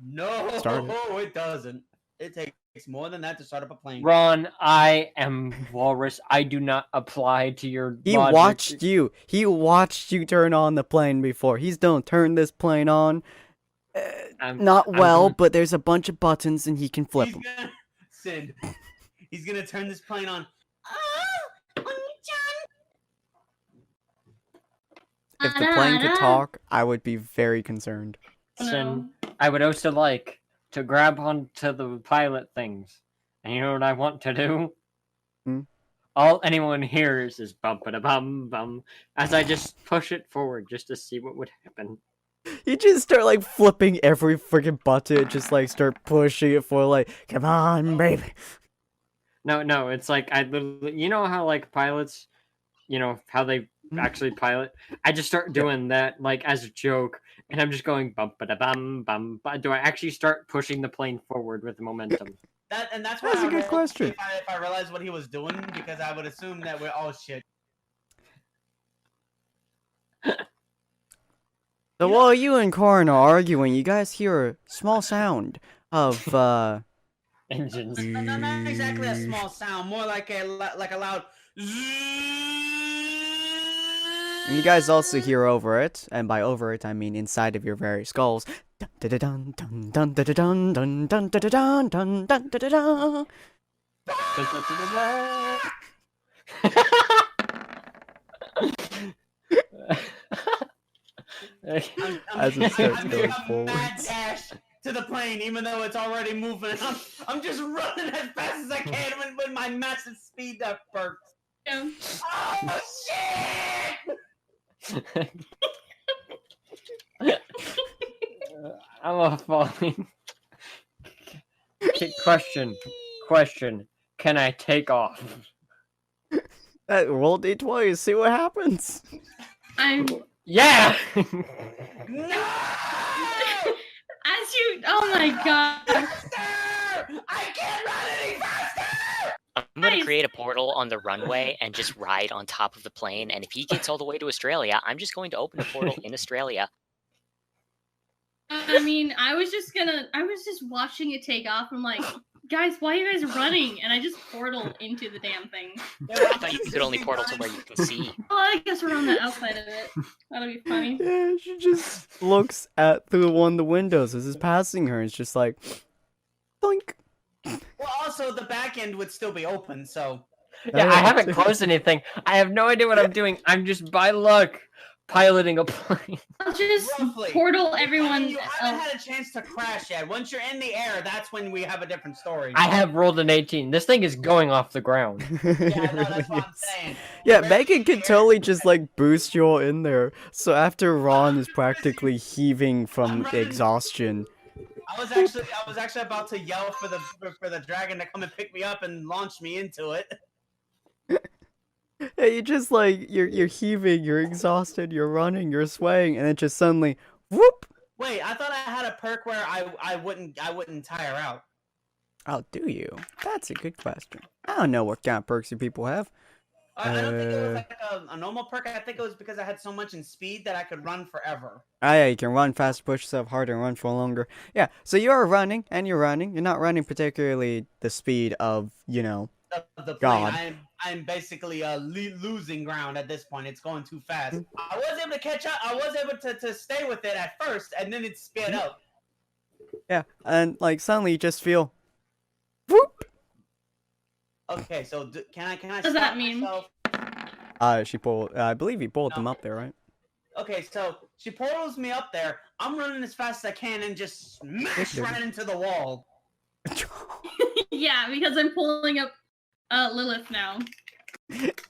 C: No,
A: Start
C: it doesn't. It takes more than that to start up a plane.
D: Ron, I am Walrus. I do not apply to your
A: He
D: logic.
A: watched you. He watched you turn on the plane before. He's don't turn this plane on. Not
D: I'm
A: well,
D: going-
A: but there's a bunch of buttons and he can flip
C: He's
A: them.
C: gonna Sid. He's gonna turn this plane on.
A: if the plane could talk, I would be very concerned.
D: Listen, I would also like to grab onto the pilot things. And you know what I want to do?
A: Hmm?
D: All anyone hears is bum ba bum bum as I just push it forward just to see what would happen.
A: You just start like flipping every freaking button, just like start pushing it for like, come on, baby.
D: No, it's like I literally, you know how like pilots, you know how they actually pilot. I just start doing that like as a joke, and I'm just going bum ba bum bum. Do I actually start pushing the plane forward with momentum?
C: That's why
A: That's a
C: I
A: good
C: rolled
A: question.
C: If I realized what he was doing, because I would assume that we're all shit.
A: So while you and Corin are arguing, you guys hear a small sound of
D: Engines.
C: Not exactly a small sound, more like a loud.
A: And you guys also hear over it, and by over it I mean inside of your very skulls. Dun dun dun dun dun dun dun dun dun dun dun dun dun dun. As it starts
C: I'm
A: going
C: doing a mad
A: forwards.
C: dash to the plane, even though it's already moving. I'm just running as fast as I can with my massive speed that perks.
E: Yeah.
C: Oh shit!
D: I'm a falling. Okay, question. Can I take off?
A: Roll d20, see what happens.
D: Yeah!
C: No!
E: As you, oh my god.
C: Faster! I can't run any faster!
B: I'm gonna
E: Nice.
B: create a portal on the runway and just ride on top of the plane. And if he gets all the way to Australia, I'm just going to open a portal in Australia.
E: I mean, I was just watching it take off. I'm like, guys, why are you guys running? And I just portal into the damn thing.
B: I thought you could only portal to where you can see.
E: Oh, I guess we're on the outside of it. That'll be funny.
A: Yeah, she just looks at through one of the windows as it's passing her. It's just like, boink.
C: Well, also the back end would still be open, so.
D: Yeah, I haven't closed anything. I have no idea what I'm doing. I'm just by luck piloting a plane.
E: I'll just
C: Roughly.
E: portal everyone.
C: You haven't had a chance to crash yet. Once you're in the air, that's when we have a different story.
D: I have rolled an 18. This thing is going off the ground.
C: Yeah, no, that's what I'm saying.
A: Yeah, Megan could totally just like boost you all in there. So after Ron is practically heaving from exhaustion.
C: I was actually about to yell for the dragon to come and pick me up and launch me into it.
A: Yeah, you just like you're heaving, you're exhausted, you're running, you're swaying, and then just suddenly, whoop!
C: Wait, I thought I had a perk where I wouldn't tire out.
A: Oh, do you? That's a good question. I don't know what kind of perks you people have.
C: I don't think it was like a normal perk. I think it was because I had so much in speed that I could run forever.
A: Ah, yeah, you can run faster, push yourself harder, and run for longer. Yeah, so you're running, and you're running. You're not running particularly the speed of, you know,
C: The plane.
A: God.
C: I'm basically losing ground at this point. It's going too fast. I was able to catch up. I was able to stay with it at first, and then it sped up.
A: Yeah, and like suddenly you just feel, whoop!
C: Okay, so can I
E: What does that mean?
C: myself?
A: She pulled. I believe you pulled them up there, right?
C: Okay, so she portals me up there. I'm running as fast as I can and just smash right into the wall.
E: Yeah, because I'm pulling up Lilith now.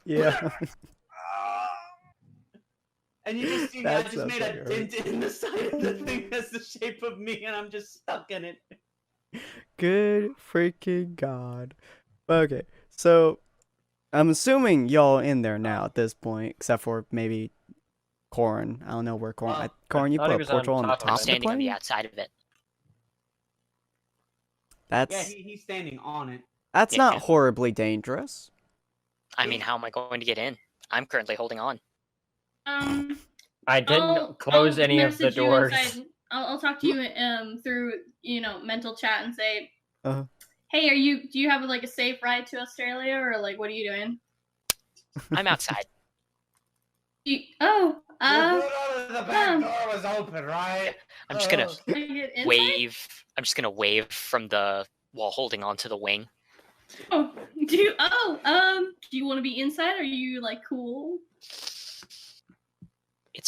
A: Yeah.
C: And you just see me, I
A: That
C: just
A: sounds
C: made
A: like
C: a
A: it
C: dent in the side of the thing that's the shape of me, and I'm just stuck in it.
A: Good freaking God. Okay, so I'm assuming y'all in there now at this point, except for maybe Corin. I don't know where Corin. Corin, you
D: thought he
A: put a
D: was on
A: portal on the
D: top of
A: top
B: I'm
A: of the
B: standing on the
A: plane.
B: outside of it.
A: That's
C: Yeah, he's standing on it.
A: that's
B: Yeah.
A: not horribly dangerous.
B: I mean, how am I going to get in? I'm currently holding on.
D: I didn't close any of the
E: message you
D: doors.
E: inside. I'll talk to you through mental chat and say,
A: Uh-huh.
E: hey, do you have like a safe ride to Australia, or like what are you doing?
B: I'm outside.
C: The back door was open, right?
B: I'm just gonna
E: Can I get inside?
B: wave. I'm just gonna wave from the wall, holding on to the wing.
E: Oh, do you want to be inside? Or are you like cool?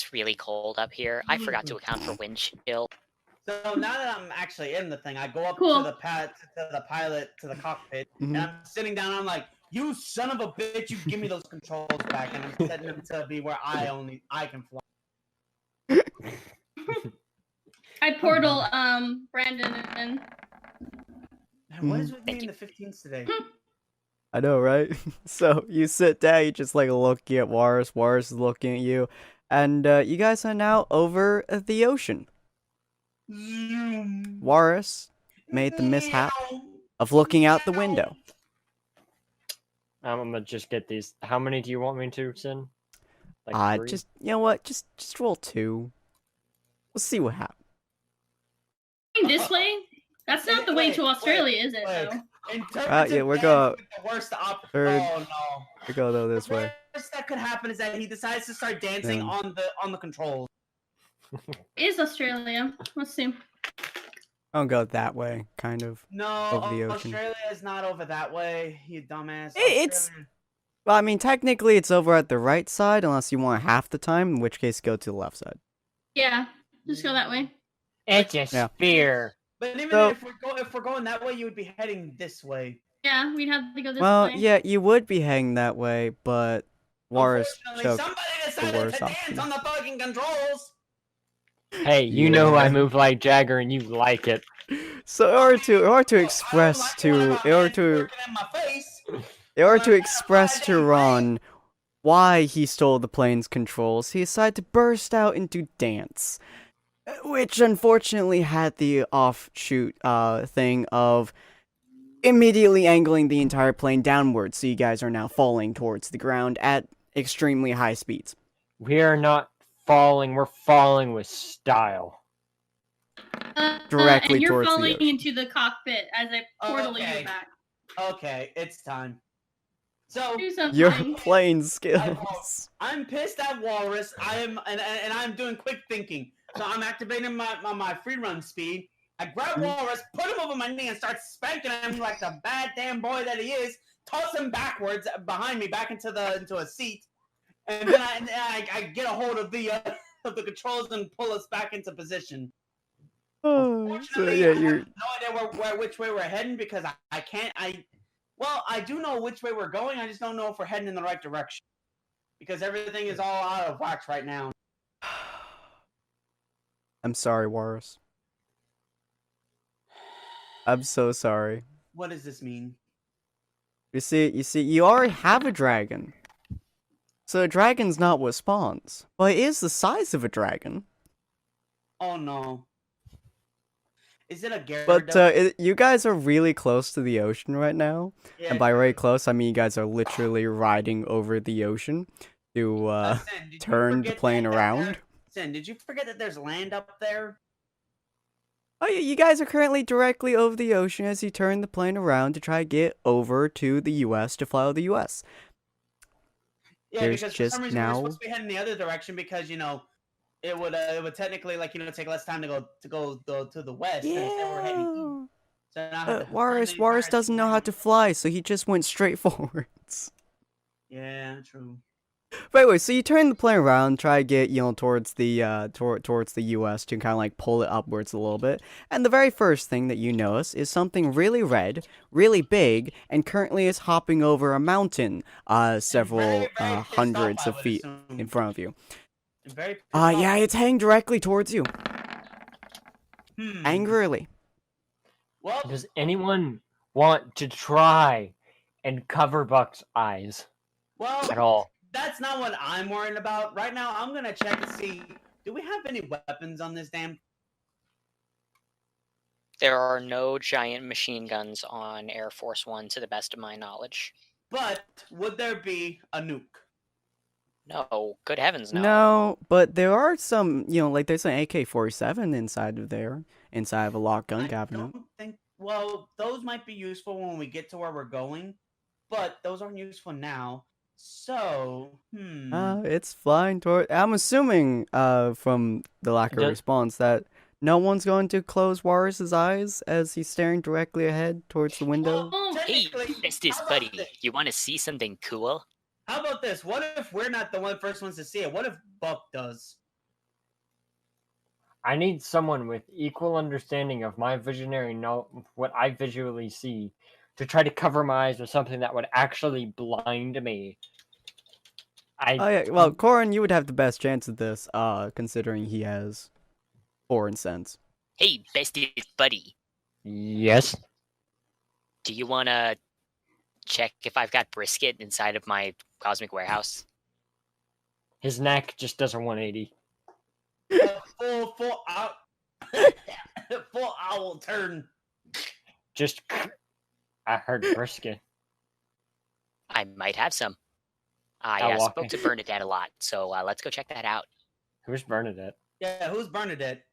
B: it's really cold up here. I forgot to account for wind chill.
C: So now that I'm actually in the thing, I go up
E: Cool.
C: to the pilot, to the cockpit, and
A: Mhm.
C: I'm sitting down. I'm like, "You son of a bitch! You give me those controls back!" And I'm setting them to be where I can fly.
E: I portal Brandon and
C: Man, what is with me in the 15s today?
A: I know, right? So you sit down, you just like looking at Walrus. Walrus is looking at you, and you guys are now over the ocean.
C: Zoom.
A: Walrus made the mishap of looking out the window.
D: I'm gonna just get these. How many do you want me to send? Like 3?
A: Just you know what? Just roll 2. We'll see what happens.
E: this way. That's not the way to Australia, is it? Though.
A: Yeah, we're going.
C: The worst option.
A: Third.
C: Oh no.
A: We go though this way.
C: The worst that could happen is that he decides to start dancing on the controls.
E: Is Australia? Let's see.
A: Don't go that way, kind of.
C: No,
A: Over the ocean.
C: Australia is not over that way. You dumbass.
A: It's-
C: Australia-
A: Well, I mean, technically, it's over at the right side, unless you want half the time, in which case, go to the left side.
E: Yeah, just go that way.
D: It's a
A: Yeah.
D: spear.
C: But even
A: So-
C: if we're going that way, you would be heading this way.
E: Yeah, we'd have to go this
A: Well,
E: way.
A: yeah, you would be heading that way, but Walrus
C: Unfortunately,
A: chose
C: somebody
A: the
C: decided
A: worst
C: to
A: option.
C: dance on the fucking controls.
D: Hey, you know I move like Jagger, and you like it.
A: So in order to express to express to Ron why he stole the plane's controls, he decided to burst out into dance, which unfortunately had the offshoot thing of immediately angling the entire plane downwards, so you guys are now falling towards the ground at extremely high speeds.
D: We are not falling. We're falling with style.
A: Directly
E: and you're
A: towards the
E: falling
A: ocean.
E: into the cockpit as I portal
C: Okay.
E: you back.
C: Okay, it's time. So
E: Do something.
A: Your plane skills.
C: I'm pissed at Walrus. And I'm doing quick thinking. So I'm activating my free run speed. I grab Walrus, put him over my knee, and start spanking him like the bad damn boy that he is. Toss him backwards behind me, back into a seat, and then I get a hold of the controls and pull us back into position.
A: Oh, so
C: Fortunately,
A: yeah,
C: I
A: you're.
C: have no idea which way we're heading because I can't. Well, I do know which way we're going. I just don't know if we're heading in the right direction because everything is all out of whack right now.
A: I'm sorry, Walrus. I'm so sorry.
C: What does this mean?
A: You see, you already have a dragon. So a dragon's not what spawns, but it is the size of a dragon.
C: Oh no. Is it a Gyarados?
A: But you guys are really close to the ocean right now,
C: Yeah,
A: and by really close, I mean you guys are literally riding over the ocean to
C: Sin, did you
A: turn the
C: forget
A: plane
C: that
A: around.
C: Sin, did you forget that there's land up there?
A: Oh yeah, you guys are currently directly over the ocean as you turn the plane around to try to get over to the U.S. to fly to the U.S.
C: Yeah,
A: There's
C: because for
A: just
C: some reason
A: now-
C: we're supposed to be heading the other direction because it would technically take less time to go to the west. And instead we're heading east. So now I have to
A: Walrus
C: turn the entire
A: doesn't know how
C: thing.
A: to fly, so he just went straight forwards.
C: Yeah, true.
A: But anyway, so you turn the plane around, try to get towards the towards the U.S. to kind of like pull it upwards a little bit. And the very first thing that you notice is something really red, really big, and currently is hopping over a mountain, several
C: very pissed off,
A: hundreds
C: I
A: of
C: would
A: feet
C: assume.
A: in front of you.
C: I'm very pissed
A: Yeah,
C: off.
A: it's heading directly towards you,
C: Hmm.
A: angrily.
C: Well,
D: Does anyone want to try and cover Buck's eyes
C: well,
D: at all?
C: that's not what I'm worried about. Right now, I'm gonna check to see, do we have any weapons on this damn?
B: There are no giant machine guns on Air Force One, to the best of my knowledge.
C: But would there be a nuke?
B: No, good heavens, no.
A: No, but there are some, like there's an AK-47 inside of a locked gun
C: I
A: cabinet.
C: don't think. Well, those might be useful when we get to where we're going, but those aren't useful now. So,
A: It's flying toward. I'm assuming, from the lack of
D: Does-
A: response, that no one's going to close Walrus's eyes as he's staring directly ahead towards the window.
E: Oh,
B: Hey,
C: technically,
B: Festus
C: how about
B: buddy,
C: this?
B: you want to see something cool?
C: How about this? What if we're not the first ones to see it? What if Buck does?
D: I need someone with equal understanding of my visionary what I visually see to try to cover my eyes with something that would actually blind me.
A: Oh yeah, well, Corin, you would have the best chance of this, considering he has foreign sense.
B: Hey, bestie buddy,
D: Yes.
B: do you wanna check if I've got brisket inside of my cosmic warehouse?
D: His neck just does a 180.
C: Full out, full owl turn.
D: Just, I heard brisket.
B: I might have some.
D: I'll
B: I
D: walk
B: spoke
D: in.
B: to Bernadette a lot, so let's go check that out.
D: Who's Bernadette?
C: Yeah, who's Bernadette?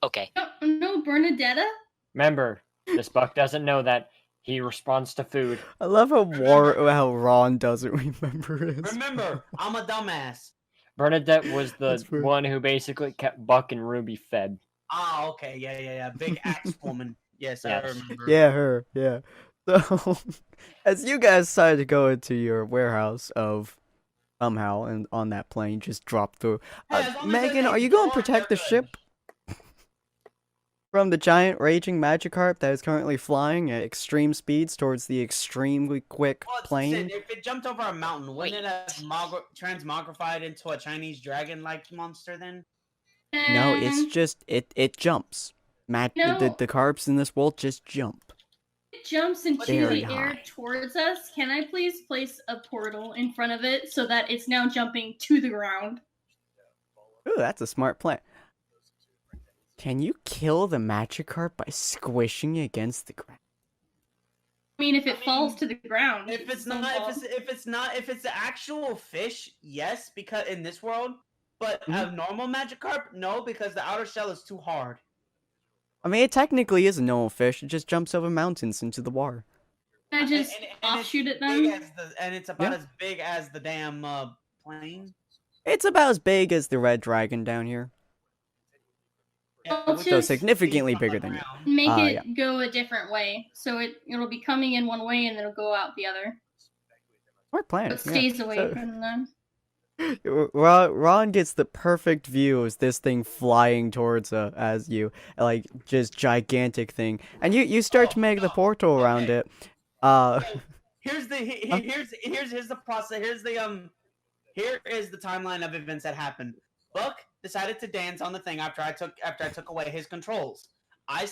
B: Okay.
E: No, Bernadetta?
D: Remember, this buck doesn't know that he responds to food.
A: I love how Ron doesn't remember his.
C: Remember, I'm a dumbass.
D: Bernadette was the
A: That's fair.
D: one who basically kept Buck and Ruby fed.
C: Ah, okay, yeah. Big axe woman. Yes, I
D: Yes.
C: remember.
A: Yeah, her. Yeah. So, as you guys decided to go into your warehouse of somehow and on that plane, just drop through.
C: Hey, as long as
A: Megan,
C: they
A: are you
C: go
A: going to
C: on,
A: protect the
C: they're good.
A: ship from the giant raging Magikarp that is currently flying at extreme speeds towards the extremely quick
C: Well,
A: plane?
C: if it jumped over a mountain, wouldn't it have transmogrified into a Chinese dragon-like monster then?
A: No, it's just it jumps.
E: No.
A: The carps in this world just jump.
E: It jumps into
A: Very
E: the air
A: high.
E: towards us. Can I please place a portal in front of it so that it's now jumping to the ground?
A: Ooh, that's a smart plan. Can you kill the Magikarp by squishing it against the ground?
E: I mean, if it falls to the ground.
C: If it's
E: don't
C: not,
E: fall.
C: if it's the actual fish, yes, because in this world, but
A: Mhm.
C: a normal Magikarp, no, because the outer shell is too hard.
A: I mean, it technically is a normal fish. It just jumps over mountains into the water.
E: Can I just
C: And it's
E: offshoot it
C: big
E: then?
C: and it's about
A: Yeah.
C: as big as the damn plane.
A: It's about as big as the red dragon down here.
E: I'll
C: which
E: just-
C: is
A: significantly
C: on the
A: bigger than you.
C: ground.
E: Make
A: Ah,
E: it go a different way. So it'll be coming in one way and then it'll go out the other.
A: Smart plan.
E: But stays away
A: So-
E: from them.
A: Ron gets the perfect view of this thing flying towards as you, like, just gigantic thing, and you start to make the portal around
C: Okay.
A: it.
C: Here's the here's the process. Here is the timeline of events that happened. Buck decided to dance on the thing after I took away his controls. I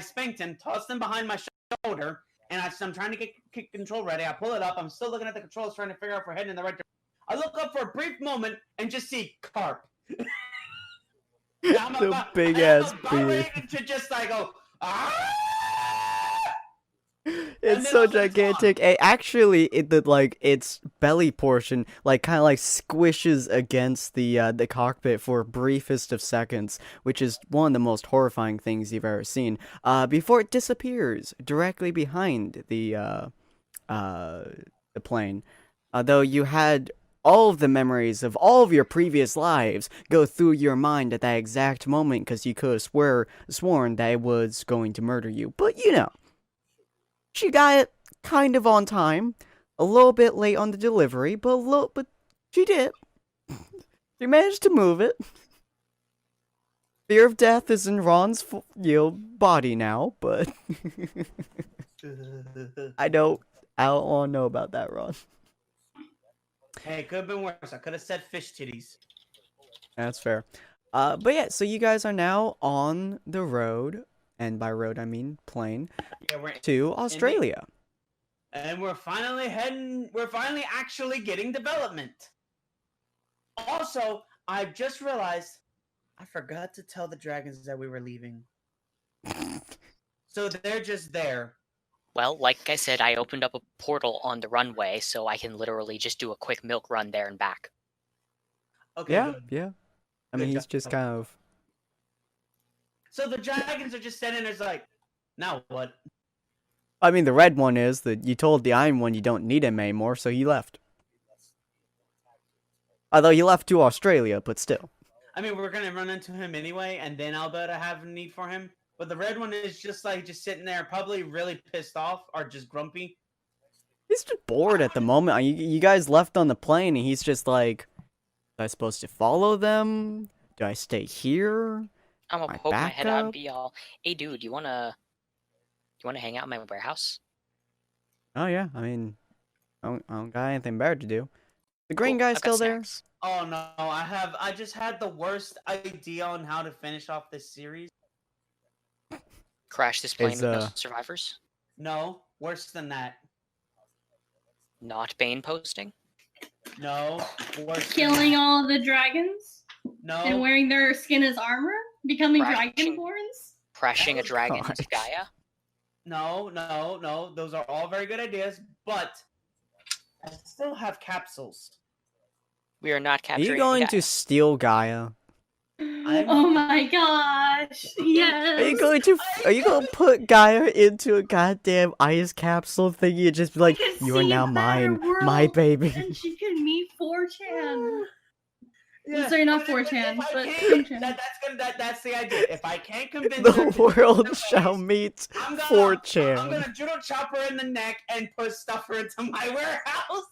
C: spanked him, tossed him behind my shoulder, and I'm trying to get control ready. I pull it up. I'm still looking at the controls, trying to figure out if we're heading in the right direction. I look up for a brief moment and just see carp.
A: The big ass beard.
C: To just like go. Ah!
A: It's
C: then
A: so
C: all of a sudden it's
A: gigantic. Actually, its belly portion kind of squishes against the cockpit for a briefest of seconds, which is one of the most horrifying things you've ever seen. Before it disappears directly behind the plane. Though you had all of the memories of all of your previous lives go through your mind at that exact moment, because you could have sworn that it was going to murder you. But she got it kind of on time, a little bit late on the delivery, but she did. She managed to move it. Fear of death is in Ron's body now, but I don't want to know about that, Ron.
C: Hey, it could have been worse. I could have said fish titties.
A: That's fair. But yeah, so you guys are now on the road, and by road I mean plane,
C: Yeah, we're
A: to Australia.
C: and we're finally actually getting development. Also, I've just realized I forgot to tell the dragons that we were leaving. So they're just there.
B: Well, like I said, I opened up a portal on the runway, so I can literally just do a quick milk run there and back.
C: Okay.
A: Yeah,
C: good.
A: yeah. I mean,
C: Good
A: he's just
C: job.
A: kind of...
C: So the dragons are just standing there, like, now what?
A: I mean, the red one is that you told the iron one you don't need him anymore, so he left. Although he left to Australia, but still.
C: I mean, we're gonna run into him anyway, and then I'll be able to have a need for him. But the red one is just sitting there, probably really pissed off or just grumpy.
A: He's just bored at the moment. You guys left on the plane, and he's just like, I supposed to follow them? Do I stay here?
B: I'm gonna
A: My
B: poke my head out and
A: backup?
B: be all, "Hey, dude, you wanna hang out in my warehouse?"
A: Oh yeah, I mean, I don't got anything better to do. The green
B: Cool,
A: guy's
B: I've got
A: still there?
B: snacks.
C: Oh no, I just had the worst idea on how to finish off this series.
B: Crash this plane
A: Is,
B: with no survivors.
C: No, worse than that.
B: Not Bane posting.
C: No, worse.
E: Killing all the dragons and
C: No,
E: wearing their skin as armor, becoming
B: Crashing-
E: dragonborns.
B: Crashing a
C: was
B: dragon into
A: harsh.
B: Gaia.
C: no. Those are all very good ideas, but I still have capsules.
B: We are not
A: Are
B: capturing
A: you going
B: Gaia.
A: to steal Gaia?
E: Oh my gosh! Yes.
A: Are you going to put Gaia into a goddamn ice capsule thingy and just be like,
E: could
A: you are
E: see
A: now
E: a better
A: mine, my
E: world,
A: baby?
E: And she could meet 4chan.
C: Yeah,
E: Sorry, not
C: but if
E: 4chan,
C: I
E: but
C: can't-
E: 4chan.
C: that's the idea. If I can't convince her,
A: The
C: to go
A: world
C: other
A: shall
C: ways,
A: meet
C: I'm
A: 4chan.
C: gonna judo chop her in the neck and put stuff her into my warehouse.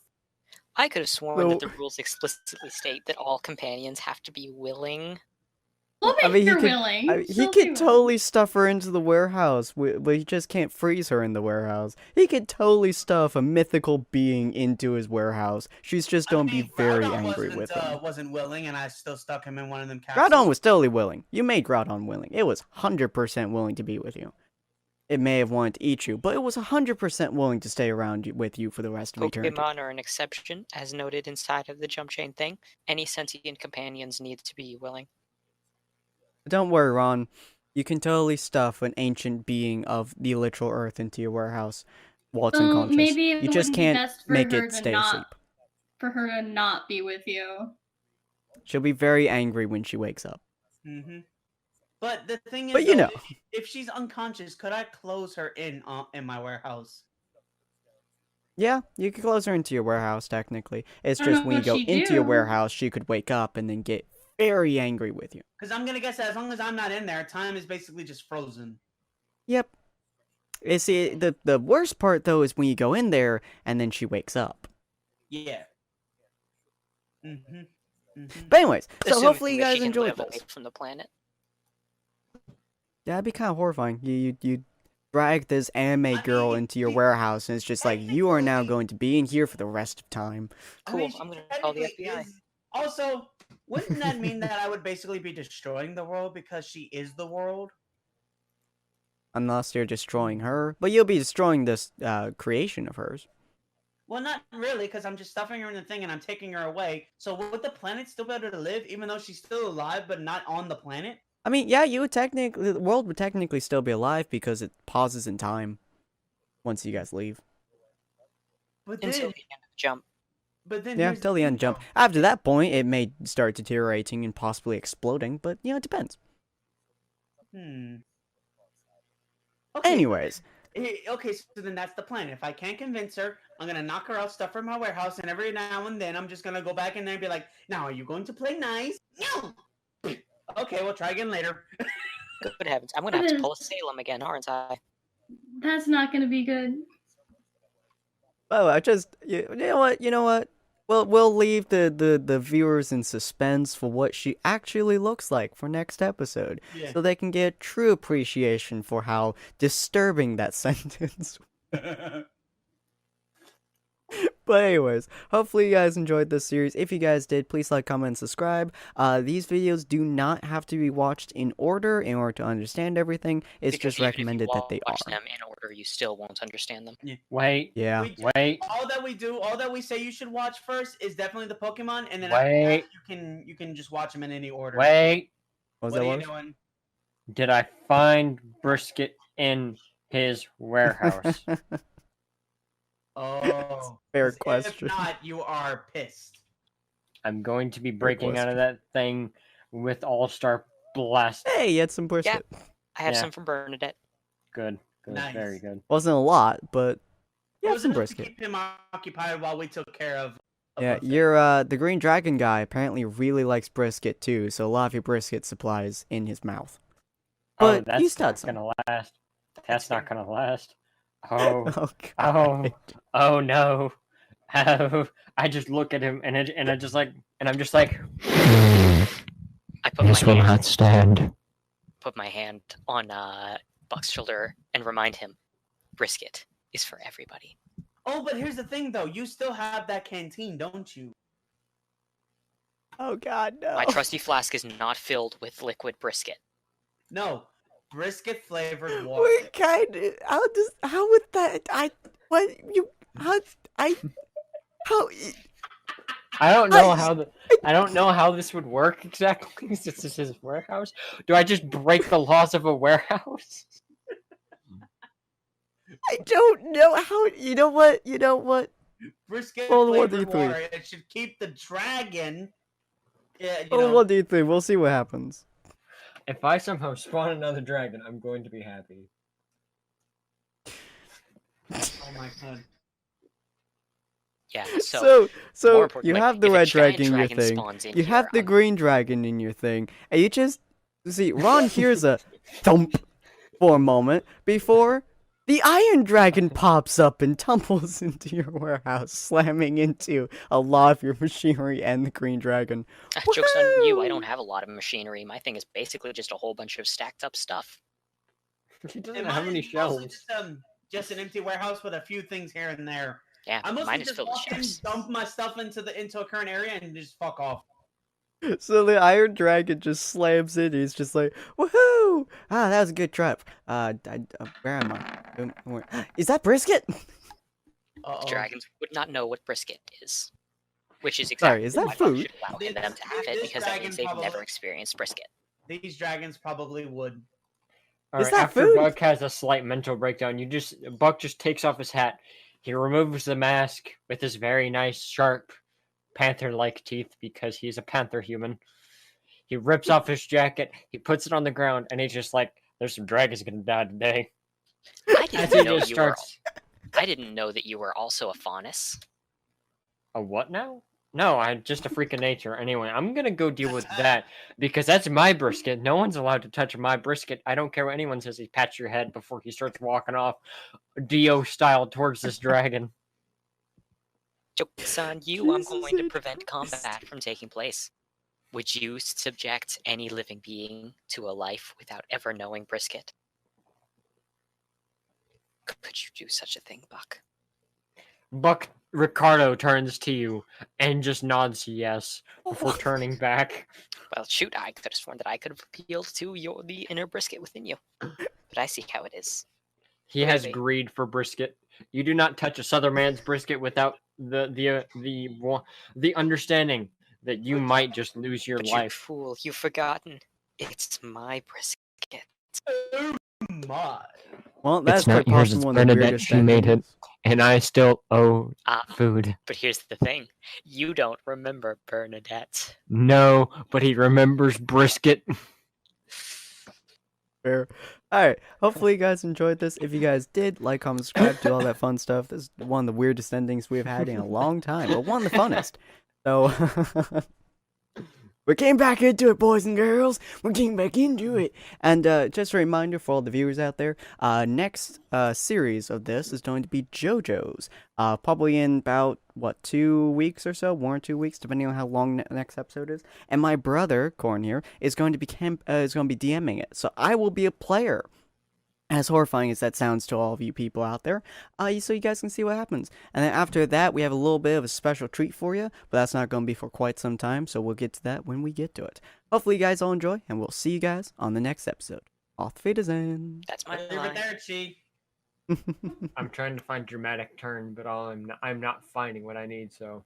B: I could have sworn that
A: So-
B: the rules explicitly state that all companions have to be willing.
E: We'll make
A: I mean,
E: her willing.
A: he
E: She'll be
A: could
E: willing.
A: totally stuff her into the warehouse, but he just can't freeze her in the warehouse. He could totally stuff a mythical being into his warehouse. She's just gonna be very angry with him.
C: Wasn't willing, and I still stuck him in one of them capsules.
A: Groudon was totally willing. You made Groudon willing. It was 100% willing to be with you. It may have wanted to eat you, but it was 100% willing to stay around with you for the rest of eternity.
B: Pokemon are an exception, as noted inside of the Jumpchain thing. Any sentient companions need to be willing.
A: Don't worry, Ron. You can totally stuff an ancient being of the literal earth into your warehouse while it's unconscious.
E: Maybe it
A: You just
E: wouldn't be
A: can't
E: best for
A: make
E: her
A: it
E: to
A: stay
E: not-
A: asleep.
E: For her to not be with you.
A: She'll be very angry when she wakes up.
C: Mm-hmm. But the thing is,
A: But you
C: though,
A: know.
C: if she's unconscious, could I close her in my warehouse?
A: Yeah, you could close her into your warehouse, technically. It's
E: I don't
A: just
E: know
A: when you
E: what
A: go
E: she'd
A: into your
E: do.
A: warehouse, she could wake up and then get very angry with you.
C: Because I'm gonna guess that as long as I'm not in there, time is basically just frozen.
A: Yep. You see, the worst part, though, is when you go in there and then she wakes up.
C: Yeah. Mm-hmm. Mm-hmm.
A: But anyways, so
B: Assuming
A: hopefully you
B: that she
A: guys
B: can
A: enjoyed
B: live
A: this.
B: away from the planet.
A: That'd be kind of horrifying. You drag this anime girl into your warehouse, and it's just like, you are now going to be in here for the rest of time.
B: Cool,
C: she
B: I'm gonna call the
C: technically
B: FBI.
C: is- Also, wouldn't that mean that I would basically be destroying the world because she is the world?
A: Unless you're destroying her. But you'll be destroying this creation of hers.
C: Well, not really, because I'm just stuffing her in the thing and I'm taking her away. So would the planet still be able to live, even though she's still alive, but not on the planet?
A: I mean, yeah, the world would technically still be alive because it pauses in time once you guys leave.
C: But
B: Until
C: then,
B: the end of the jump.
A: Yeah,
C: here's
A: till the end
C: thing,
A: jump.
C: though.
A: After that point, it may start deteriorating and possibly exploding, but, you know, it depends.
C: Okay,
A: Anyways,
C: okay, so then that's the plan. If I can't convince her, I'm gonna knock her out, stuff her in my warehouse, and every now and then I'm just gonna go back in there and be like, "Now, are you going to play nice?" No. Okay, we'll try again later.
B: Good heavens. I'm gonna have to pull a Salem again, aren't I?
E: That's not gonna be good.
A: oh, you know what? Well, we'll leave the viewers in suspense for what she actually looks like for next episode,
C: Yeah.
A: so they can get a true appreciation for how disturbing that sentence. But anyways, hopefully you guys enjoyed this series. If you guys did, please like, comment, and subscribe. These videos do not have to be watched in order to understand everything. It's
B: Because
A: just
B: even if you
A: recommended that they
B: watch
A: are.
B: them in order, you still won't understand them.
D: Wait,
A: Yeah.
D: wait,
C: All that we say you should watch first is definitely the Pokemon, and then
D: Wait.
C: after that, you can just watch them in any order.
D: wait.
A: What was
C: What
A: that
C: are you
A: one?
C: doing?
D: Did I find Brisket in his warehouse?
C: Oh,
A: Fair
C: 'cause
A: question.
C: If not, you are pissed.
D: I'm going to be breaking out of that thing with All-Star Blast.
A: Hey, you had some brisket.
B: I have
D: Yeah.
B: some from Bernadette.
D: Good,
C: Nice.
D: very good.
A: Wasn't a lot, but
C: It
A: yeah,
C: was
A: some
C: enough to
A: brisket.
C: keep him occupied while we took care of.
A: Yeah,
C: buffet.
A: your the green dragon guy apparently really likes brisket too, so a lot of your brisket supplies in his mouth. But
D: that's
A: you still had
D: not
A: some.
D: gonna last. That's not gonna last. Oh,
A: Oh,
D: oh,
A: God.
D: oh no. I just look at him and I'm just like,
B: I put my hand on Buck's shoulder and remind him, brisket is for everybody.
C: Oh, but here's the thing, though. You still have that canteen, don't you?
A: Oh God, no.
B: My trusty flask is not filled with liquid brisket.
C: No, brisket flavored water.
A: What kind? How would that?
D: I don't know I don't know how this would work exactly since this is his warehouse. Do I just break the laws of a warehouse?
A: I don't know how. You know what?
C: Brisket
A: Hold on, 1, 2,
C: flavored
A: 3.
C: water. It should keep the dragon. Yeah,
A: Oh, 1, 2, 3. We'll see what happens.
D: If I somehow spawn another dragon, I'm going to be happy.
C: Oh my god.
B: Yeah.
A: So
B: more
A: you
B: importantly,
A: have the
B: if a
A: red
B: giant
A: dragon in your thing.
B: spawns in
A: You
B: here,
A: have the
B: I'm-
A: green dragon in your thing, and you just see Ron hears a thump for a moment before the iron dragon pops up and tumbles into your warehouse, slamming into a lot of your machinery and the green dragon.
B: Joke's on you, I
A: Woohoo!
B: don't have a lot of machinery. My thing is basically just a whole bunch of stacked up stuff.
D: He doesn't
C: And
D: have
C: mine
D: any
C: is mostly
D: shelves.
C: just an empty warehouse with a few things here and there.
B: Yeah,
C: I mostly
B: mine is
C: just
B: filled with
C: walk in,
B: shelves.
C: dump my stuff into a current area, and just fuck off.
A: So the iron dragon just slams in. He's just like, "Woohoo! Ah, that was a good trip. Where am I? Is that brisket?
C: Uh-oh.
B: Dragons would not know what brisket is. Which is
A: Sorry,
B: exactly
A: is that
B: why I
A: food?
B: should allow them to have it,
C: This
B: because that
C: dragon
B: means they've
C: probably-
B: never experienced brisket.
C: These dragons probably would.
D: Alright,
A: that
D: after
A: food?
D: Buck has a slight mental breakdown, Buck just takes off his hat. He removes the mask with his very nice, sharp, panther-like teeth because he's a panther human. He rips off his jacket, he puts it on the ground, and he's just like, "There's some dragons gonna die today."
B: I
D: As
B: didn't
D: he
B: know
D: just
B: you were.
D: starts.
B: I didn't know that you were also a faunus.
D: A what now? No, I'm just a freak of nature. Anyway, I'm gonna go deal with that because that's my brisket. No one's allowed to touch my brisket. I don't care what anyone says. He pats your head before he starts walking off, Dio style, towards this dragon.
B: Joke's on you, I'm
A: Jesus
B: going to
A: Christ.
B: prevent combat from taking place. Would you subject any living being to a life without ever knowing brisket? Could you do such a thing, Buck?
D: Buck Ricardo turns to you and just nods yes before turning back.
B: Well, shoot, I could have sworn that I could have appealed to the inner brisket within you. But I see how it is.
D: He has
B: Really?
D: greed for brisket. You do not touch a Southern man's brisket without the understanding that you might just lose your
B: But you
D: life.
B: fool, you've forgotten. It's my brisket.
C: Oh my.
A: Well, that's
G: It's not
A: quite
G: yours,
A: possibly
G: it's
A: one of the
G: Bernadette,
A: weirdest
G: she made it.
A: endings.
G: And I still owe
B: Ah,
G: food.
B: but here's the thing. You don't remember Bernadette.
G: No, but he remembers brisket.
A: Fair. Alright, hopefully you guys enjoyed this. If you guys did, like, comment, subscribe, do all that fun stuff. This is one of the weirdest endings we've had in a long time, but one of the funnest. So, we're getting back into it, boys and girls. We're getting back into it. And just a reminder for all the viewers out there, next series of this is going to be JoJo's. Probably in about, 2 weeks or so? 1 or 2 weeks, depending on how long the next episode is. And my brother, Corn here, is going to be DMing it. So I will be a player. As horrifying as that sounds to all of you people out there, so you guys can see what happens. And then after that, we have a little bit of a special treat for you, but that's not going to be for quite some time, so we'll get to that when we get to it. Hopefully you guys all enjoy, and we'll see you guys on the next episode. Auf Wiedersehen!
B: That's my line.
C: Arrivederci.
D: I'm trying to find dramatic turn, but I'm not finding what I need, so